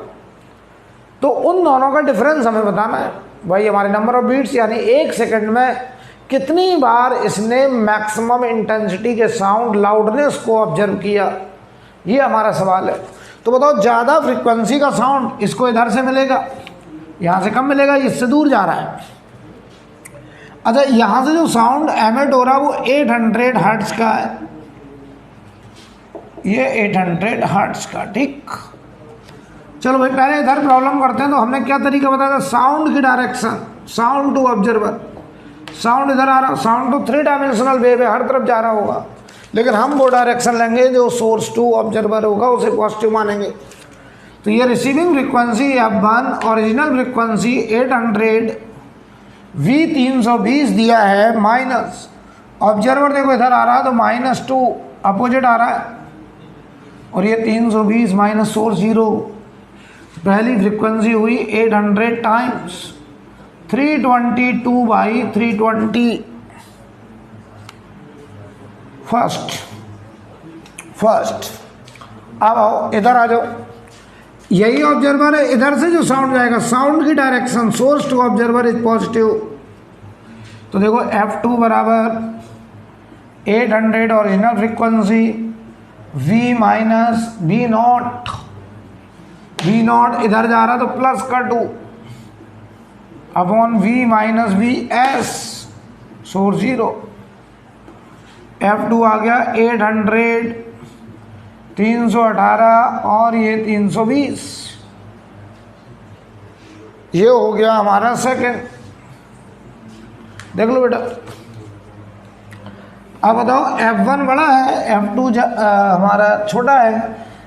तो उन दोनों का डिफरेंस हमें बताना है भाई। हमारे नंबर ऑफ बीट्स यानी 1 सेकंड में कितनी बार इसने मैक्सिमम इंटेंसिटी के साउंड लाउडनेस को ऑब्जर्व किया, ये हमारा सवाल है। तो बताओ, ज़्यादा फ्रीक्वेंसी का साउंड इसको इधर से मिलेगा, यहाँ से कम मिलेगा, इससे दूर जा रहा है। अच्छा, यहाँ से जो साउंड एमिट हो रहा है वो 800 हर्ट्ज का है, ये 800 हर्ट्ज का, ठीक। चलो भाई, पहले इधर प्रॉब्लम करते हैं। तो हमने क्या तरीका बताया था, साउंड की direction, sound to observer, sound इधर आ रहा, साउंड तो 3 डायमेंशनल वेव है, हर तरफ जा रहा होगा, लेकिन हम वो डायरेक्शन लेंगे जो सोर्स टू ऑब्जर्वर होगा उसे पॉजिटिव मानेंगे। तो ये receiving frequency F1, original frequency 800, V 320 दिया है, माइनस ऑब्जर्वर देखो इधर आ रहा है तो -2 अपोजिट आ रहा है, और ये 320 माइनस सोर्स 0। पहली फ्रिक्वेंसी हुई 800 टाइम्स 322 बाई 320 फर्स्ट। अब आओ इधर आ जाओ, यही ऑब्जर्वर है, इधर से जो साउंड जाएगा, साउंड की direction source to observer is positive. तो देखो F2 बराबर 800 original frequency V minus V0 इधर जा रहा तो प्लस का 2 upon V minus VS source 0। F2 आ गया 800, 318 और ये 320, ये हो गया हमारा सेकंड। देख लो बेटा। अब बताओ, F1 बड़ा है, F2 हमारा छोटा है,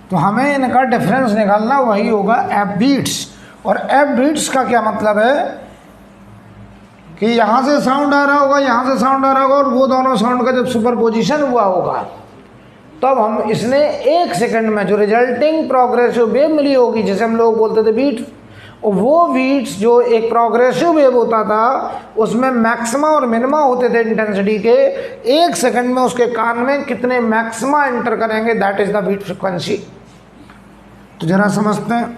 तो हमें इनका डिफरेंस निकालना, वही होगा F बीट्स। और F बीट्स का क्या मतलब है कि यहाँ से साउंड आ रहा होगा, यहाँ से साउंड आ रहा होगा, और वो दोनों साउंड का जब सुपरपोजिशन हुआ होगा तब हम इसने 1 सेकंड में जो रिजल्टिंग प्रोग्रेसिव वेव मिली होगी, जैसे हम लोग बोलते थे बीट, और वो बीट्स जो एक प्रोग्रेसिव वेव होता था उसमें मैक्सिमा और मिनिमा होते थे इंटेंसिटी के, 1 सेकंड में उसके कान में कितने मैक्सिमा एंटर करेंगे, that is the beat frequency. तो जरा समझते हैं।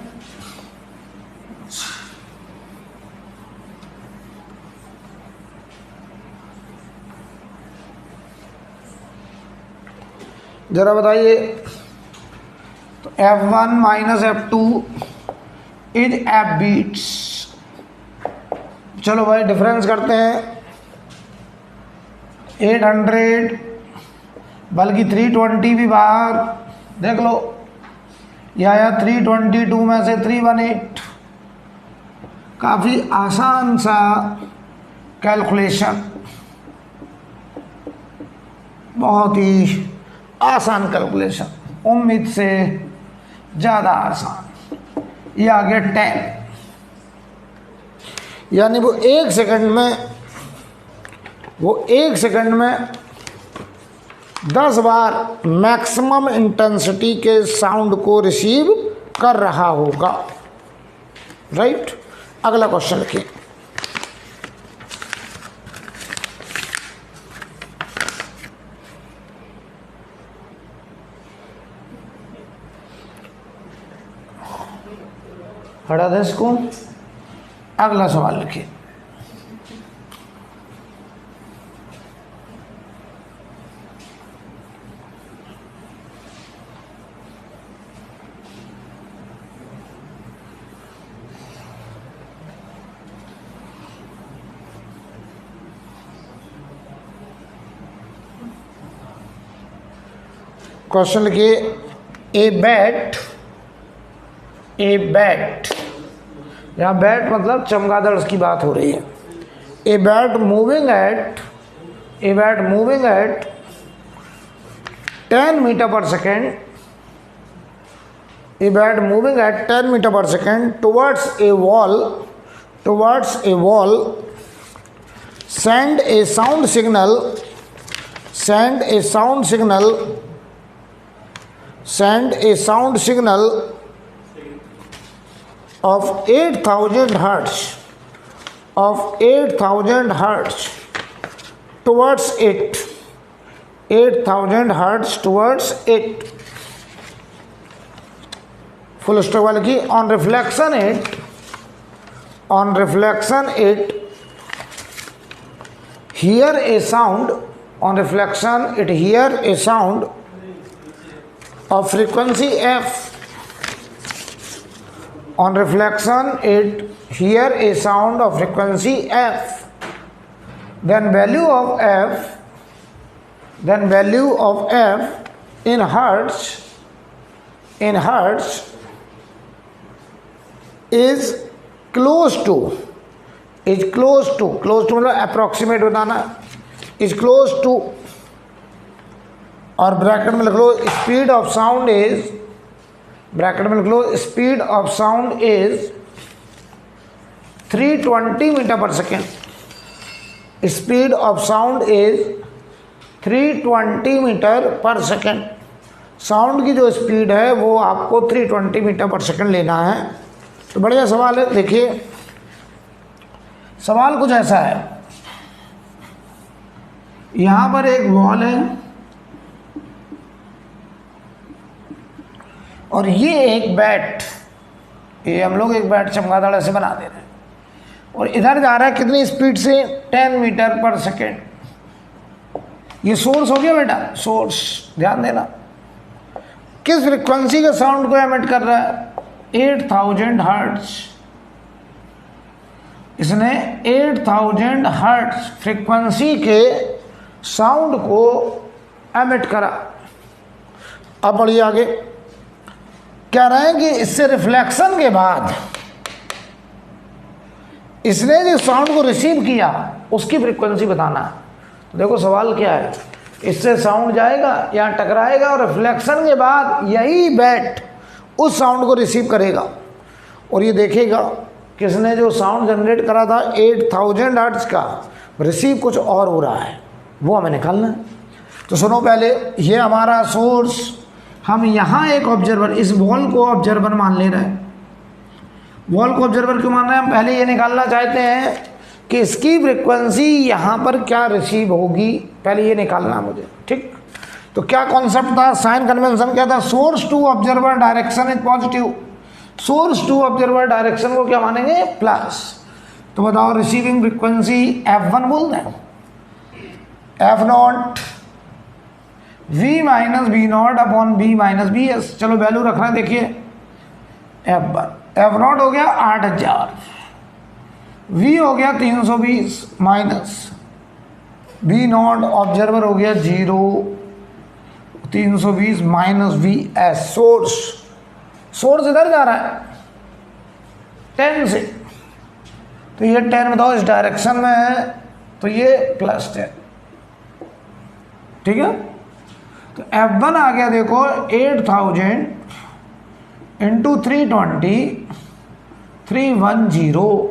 जरा बताइए, तो F1 minus F2 is F beats. चलो भाई डिफरेंस करते हैं। 800 बल्कि 320 भी बाहर देख लो, या 322 में से 318। काफ़ी आसान सा कैलकुलेशन, बहुत ही आसान कैलकुलेशन, उम्मीद से ज़्यादा आसान। ये आ गया 10, यानी वो 1 सेकंड में 10 बार मैक्सिमम इंटेंसिटी के साउंड को रिसीव कर रहा होगा। राइट, अगला क्वेश्चन लिखिए। हटा दें इसको। अगला सवाल लिखिए। क्वेश्चन लिखिए। ए बैट, यहाँ बैट मतलब चमगादड़ की बात हो रही है। A bat moving at 10 metre per second, a bat moving at 10 metre per second towards a wall send a sound signal of 8000 hertz towards it, 8000 hertz towards it, full stop वाले की। on reflection it hear a sound, on reflection it hear a sound of frequency f, on reflection it hear a sound of frequency f, then value of f in hertz is close to मतलब approximate बताना, is close to, और bracket में लिख लो speed of sound is 320 metre per second. Speed of sound is 320 metre per second. Sound की जो speed है वो आपको 320 मीटर पर सेकेंड लेना है। तो बढ़िया सवाल है। देखिए सवाल कुछ ऐसा है, यहां पर एक वॉल है और ये एक बैट, ये हम लोग एक बैट चमगादड़ ऐसे बना दे रहे हैं और इधर जा रहा है कितनी स्पीड से, 10 मीटर पर सेकेंड। ये सोर्स हो गया बेटा, सोर्स ध्यान देना। किस फ्रीक्वेंसी के साउंड को एमिट कर रहा है, 8000 हर्ट्ज। इसने 8000 हर्ट्ज फ्रीक्वेंसी के साउंड को एमिट करा। अब बढ़िए आगे कह रहे हैं कि इससे रिफ्लेक्शन के बाद इसने जो साउंड को रिसीव किया उसकी फ्रीक्वेंसी बताना है। तो देखो सवाल क्या है, इससे साउंड जाएगा यहाँ टकराएगा और रिफ्लेक्शन के बाद यही बैट उस साउंड को रिसीव करेगा और ये देखेगा किसने जो साउंड जनरेट करा था 8000 हर्ट्ज का, रिसीव कुछ और हो रहा है, वो हमें निकालना है। तो सुनो पहले, ये हमारा सोर्स, हम यहाँ एक ऑब्जर्वर, इस वॉल को ऑब्जर्वर मान ले रहे हैं। वॉल को ऑब्जर्वर क्यों मान रहे हैं, हम पहले ये निकालना चाहते हैं कि इसकी फ्रिक्वेंसी यहाँ पर क्या रिसीव होगी, पहले ये निकालना मुझे, ठीक। तो क्या कॉन्सेप्ट था, साइन कन्वेंशन क्या था, source to observer direction is positive, source to observer direction को क्या मानेंगे, प्लस। तो बताओ रिसीविंग फ्रिक्वेंसी F1 बोल दें, F0 V minus V0 upon B minus BS। चलो वैल्यू रखना है, देखिए F0 हो गया 8000, V हो गया 320 माइनस V0 ऑब्जर्वर हो गया 0, 320 माइनस VS सोर्स इधर जा रहा है 10 से, तो ये 10 बताओ इस डायरेक्शन में है तो ये प्लस 10, ठीक है। तो F1 आ गया देखो 8000 इंटू 320 310,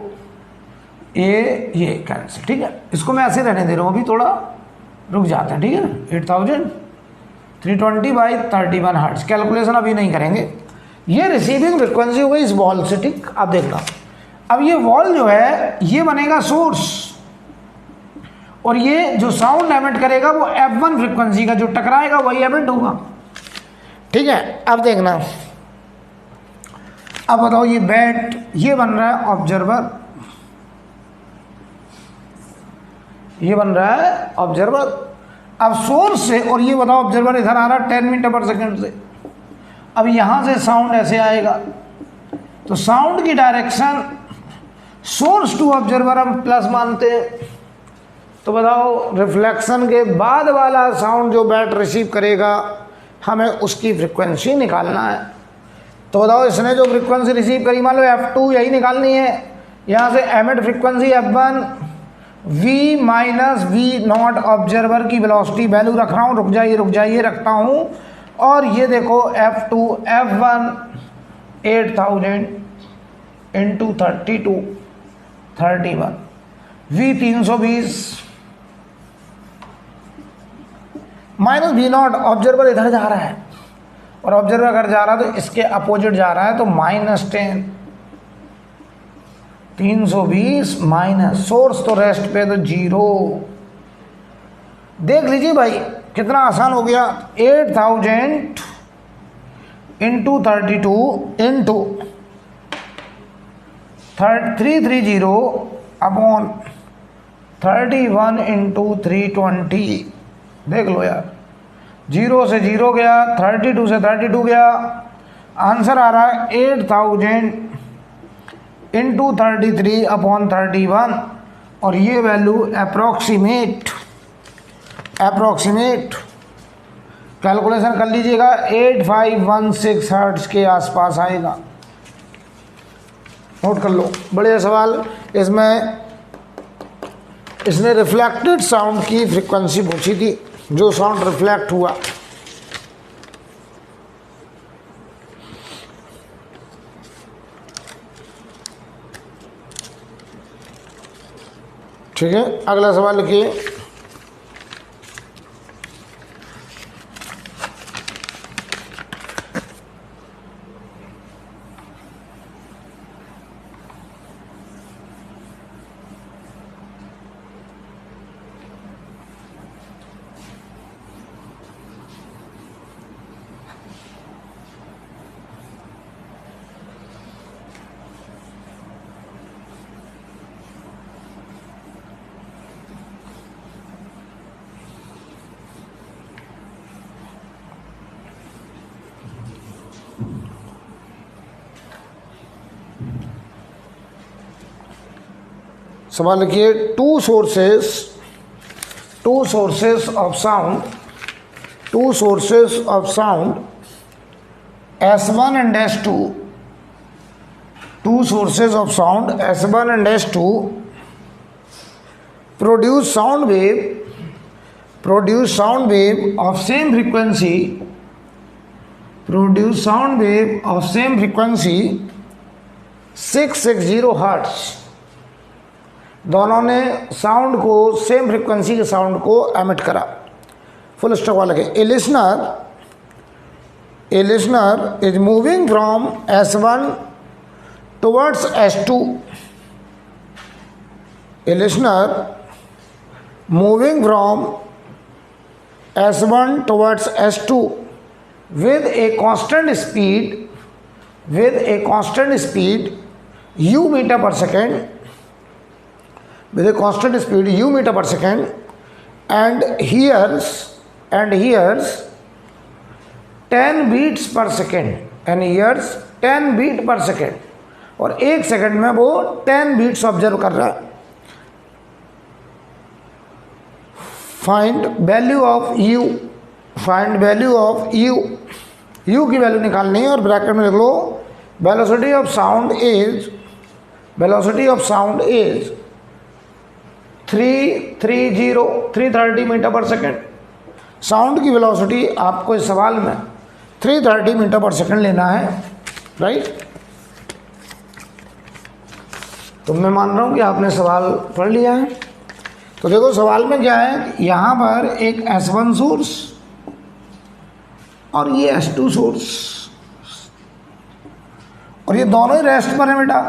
ये कैंसिल, ठीक है। इसको मैं ऐसे रहने दे रहा हूँ, अभी थोड़ा रुक जाते हैं, ठीक है। 8000 320/31 हर्ट्ज। कैलकुलेशन अभी नहीं करेंगे। ये रिसीविंग फ्रिक्वेंसी हो गई इस वॉल से, ठीक। अब देखना, अब ये वॉल जो है ये बनेगा सोर्स, और ये जो साउंड एमिट करेगा वो F1 फ्रिक्वेंसी का, जो टकराएगा वही एमिट होगा, ठीक है। अब देखना, अब बताओ ये बैट, ये बन रहा है ऑब्जर्वर, ये बन रहा है ऑब्जर्वर। अब सोर्स से, और ये बताओ ऑब्जर्वर इधर आ रहा है 10 मीटर पर सेकेंड से। अब यहां से साउंड ऐसे आएगा, तो साउंड की डायरेक्शन सोर्स टू ऑब्जर्वर हम प्लस मानते हैं। तो बताओ रिफ्लेक्शन के बाद वाला साउंड जो बैट रिसीव करेगा, हमें उसकी फ्रिक्वेंसी निकालना है। तो बताओ इसने जो फ्रिक्वेंसी रिसीव करी, मान लो F2 यही निकालनी है। यहाँ से emit frequency F1, V minus V0 observer की वेलोसिटी वैल्यू रख रहा हूँ, रुक जाइए रखता हूँ। और ये देखो F2 F1 8000 into 32 31, V 320 minus V0, observer इधर जा रहा है और ऑब्जर्वर अगर जा रहा है तो इसके अपोजिट जा रहा है, तो -10 320 माइनस सोर्स तो रेस्ट पे तो 0। देख लीजिए भाई कितना आसान हो गया। 8000 इंटू 32 इंटू 330 अपॉन 31 इंटू 320। देख लो यार, 0 से 0 गया, 32 से 32 गया, आंसर आ रहा है 8000 इंटू 33 अपॉन 31। और ये वैल्यू अप्रॉक्सीमेट कैलकुलेशन कर लीजिएगा 8516 हर्ट्ज के आसपास आएगा। नोट कर लो, बढ़िया सवाल। इसमें इसने रिफ्लेक्टेड साउंड की फ्रीक्वेंसी पूछी थी, जो साउंड रिफ्लेक्ट हुआ। ठीक है, अगला सवाल लिखिए। सवाल लिखिए, to sources of sound S1 and S2, two sources of sound S1 and S2 produce sound wave of same frequency 660 hertz. दोनों ने साउंड को, सेम फ्रीक्वेंसी के साउंड को एमिट करा। फुल स्टॉप वाला के ए listener is moving from S1 towards S2। A listener moving from S1 towards S2 with a constant speed u meter per second, and hears 10 beats per second, और 1 second में वो 10 beats observe कर रहा है। Find value u की value निकालनी है, और ब्रैकेट में लिख लो velocity of sound is 330 metre per second. Sound की वेलोसिटी आपको इस सवाल में 330 मीटर पर सेकेंड लेना है, राइट। तो मैं मान रहा हूँ कि आपने सवाल पढ़ लिया है। तो देखो सवाल में क्या है, यहाँ पर एक S1 सोर्स और ये S2 सोर्स, और ये दोनों ही रेस्ट पर है बेटा,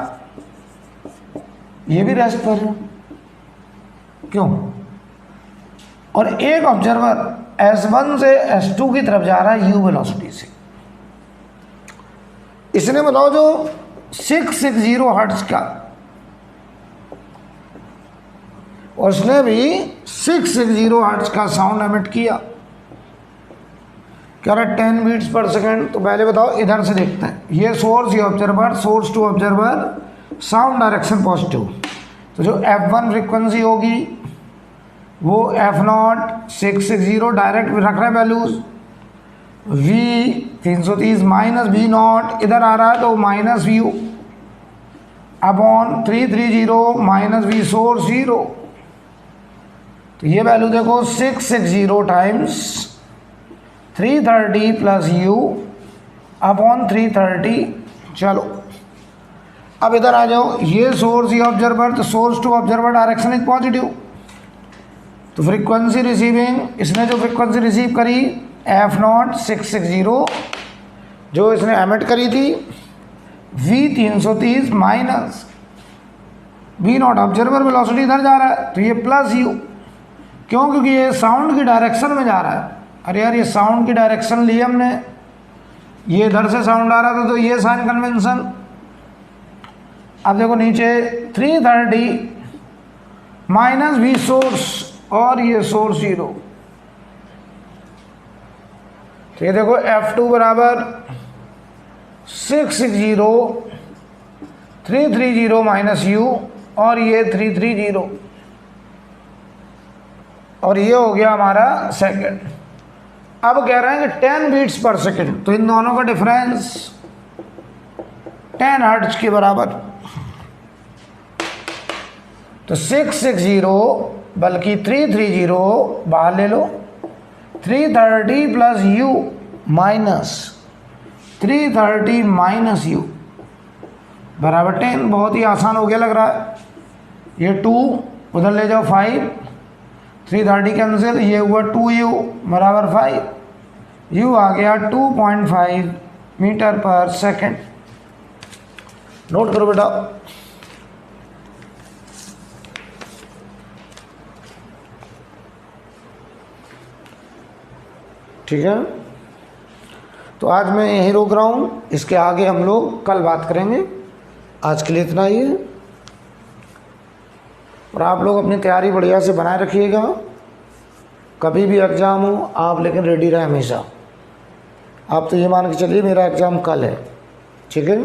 ये भी रेस्ट पर है, क्यों? और एक ऑब्जर्वर S1 से S2 की तरफ जा रहा है u वेलोसिटी से। इसने बताओ जो 660 हर्ट्ज का, उसने भी 660 हर्ट्ज का साउंड एमिट किया, कह रहा 10 बीट्स पर सेकेंड। तो पहले बताओ, इधर से देखते हैं, ये सोर्स, ये observer, source to observer, sound direction positive. तो जो F1 फ्रीक्वेंसी होगी वो F0 660 डायरेक्ट रख रहे हैं वैल्यूज, V 330 माइनस V0 इधर आ रहा है तो minus V upon 330 minus V source 0। तो ये वैल्यू देखो 660 टाइम्स 330 प्लस U अपॉन 330। चलो अब इधर आ जाओ, ये सोर्स, ये ऑब्जर्वर, तो source to observer direction is positive. तो फ्रीक्वेंसी रिसीविंग, इसने जो फ्रीक्वेंसी रिसीव करी F0 660 जो इसने एमिट करी थी, V 330 minus V0 observer velocity इधर जा रहा है तो ये प्लस U, क्यों? क्योंकि ये साउंड की डायरेक्शन में जा रहा है। अरे यार, ये साउंड की डायरेक्शन ली हमने, ये इधर से साउंड आ रहा था तो ये साइन कन्वेंशन। अब देखो नीचे 330 माइनस V सोर्स और ये सोर्स 0। तो ये देखो F2 बराबर 660 330 माइनस U और ये 330, और ये हो गया हमारा सेकंड। अब कह रहे हैं कि 10 बीट्स पर सेकंड, तो इन दोनों का डिफरेंस 10 हर्ट्ज के बराबर। तो 660 बल्कि 330 बाहर ले लो, 330 plus U minus 330 minus U बराबर 10। बहुत ही आसान हो गया लग रहा है। ये 2 उधर ले जाओ 5, 330 कैंसिल, ये हुआ 2U बराबर 5, U आ गया 2.5 मीटर पर सेकंड। नोट करो बेटा। ठीक है, तो आज मैं यहीं रोक रहा हूँ, इसके आगे हम लोग कल बात करेंगे। आज के लिए इतना ही है, और आप लोग अपनी तैयारी बढ़िया से बनाए रखिएगा। कभी भी एग्ज़ाम हो आप लेकिन रेडी रहे हमेशा। आप तो ये मान के चलिए मेरा एग्ज़ाम कल है, ठीक है।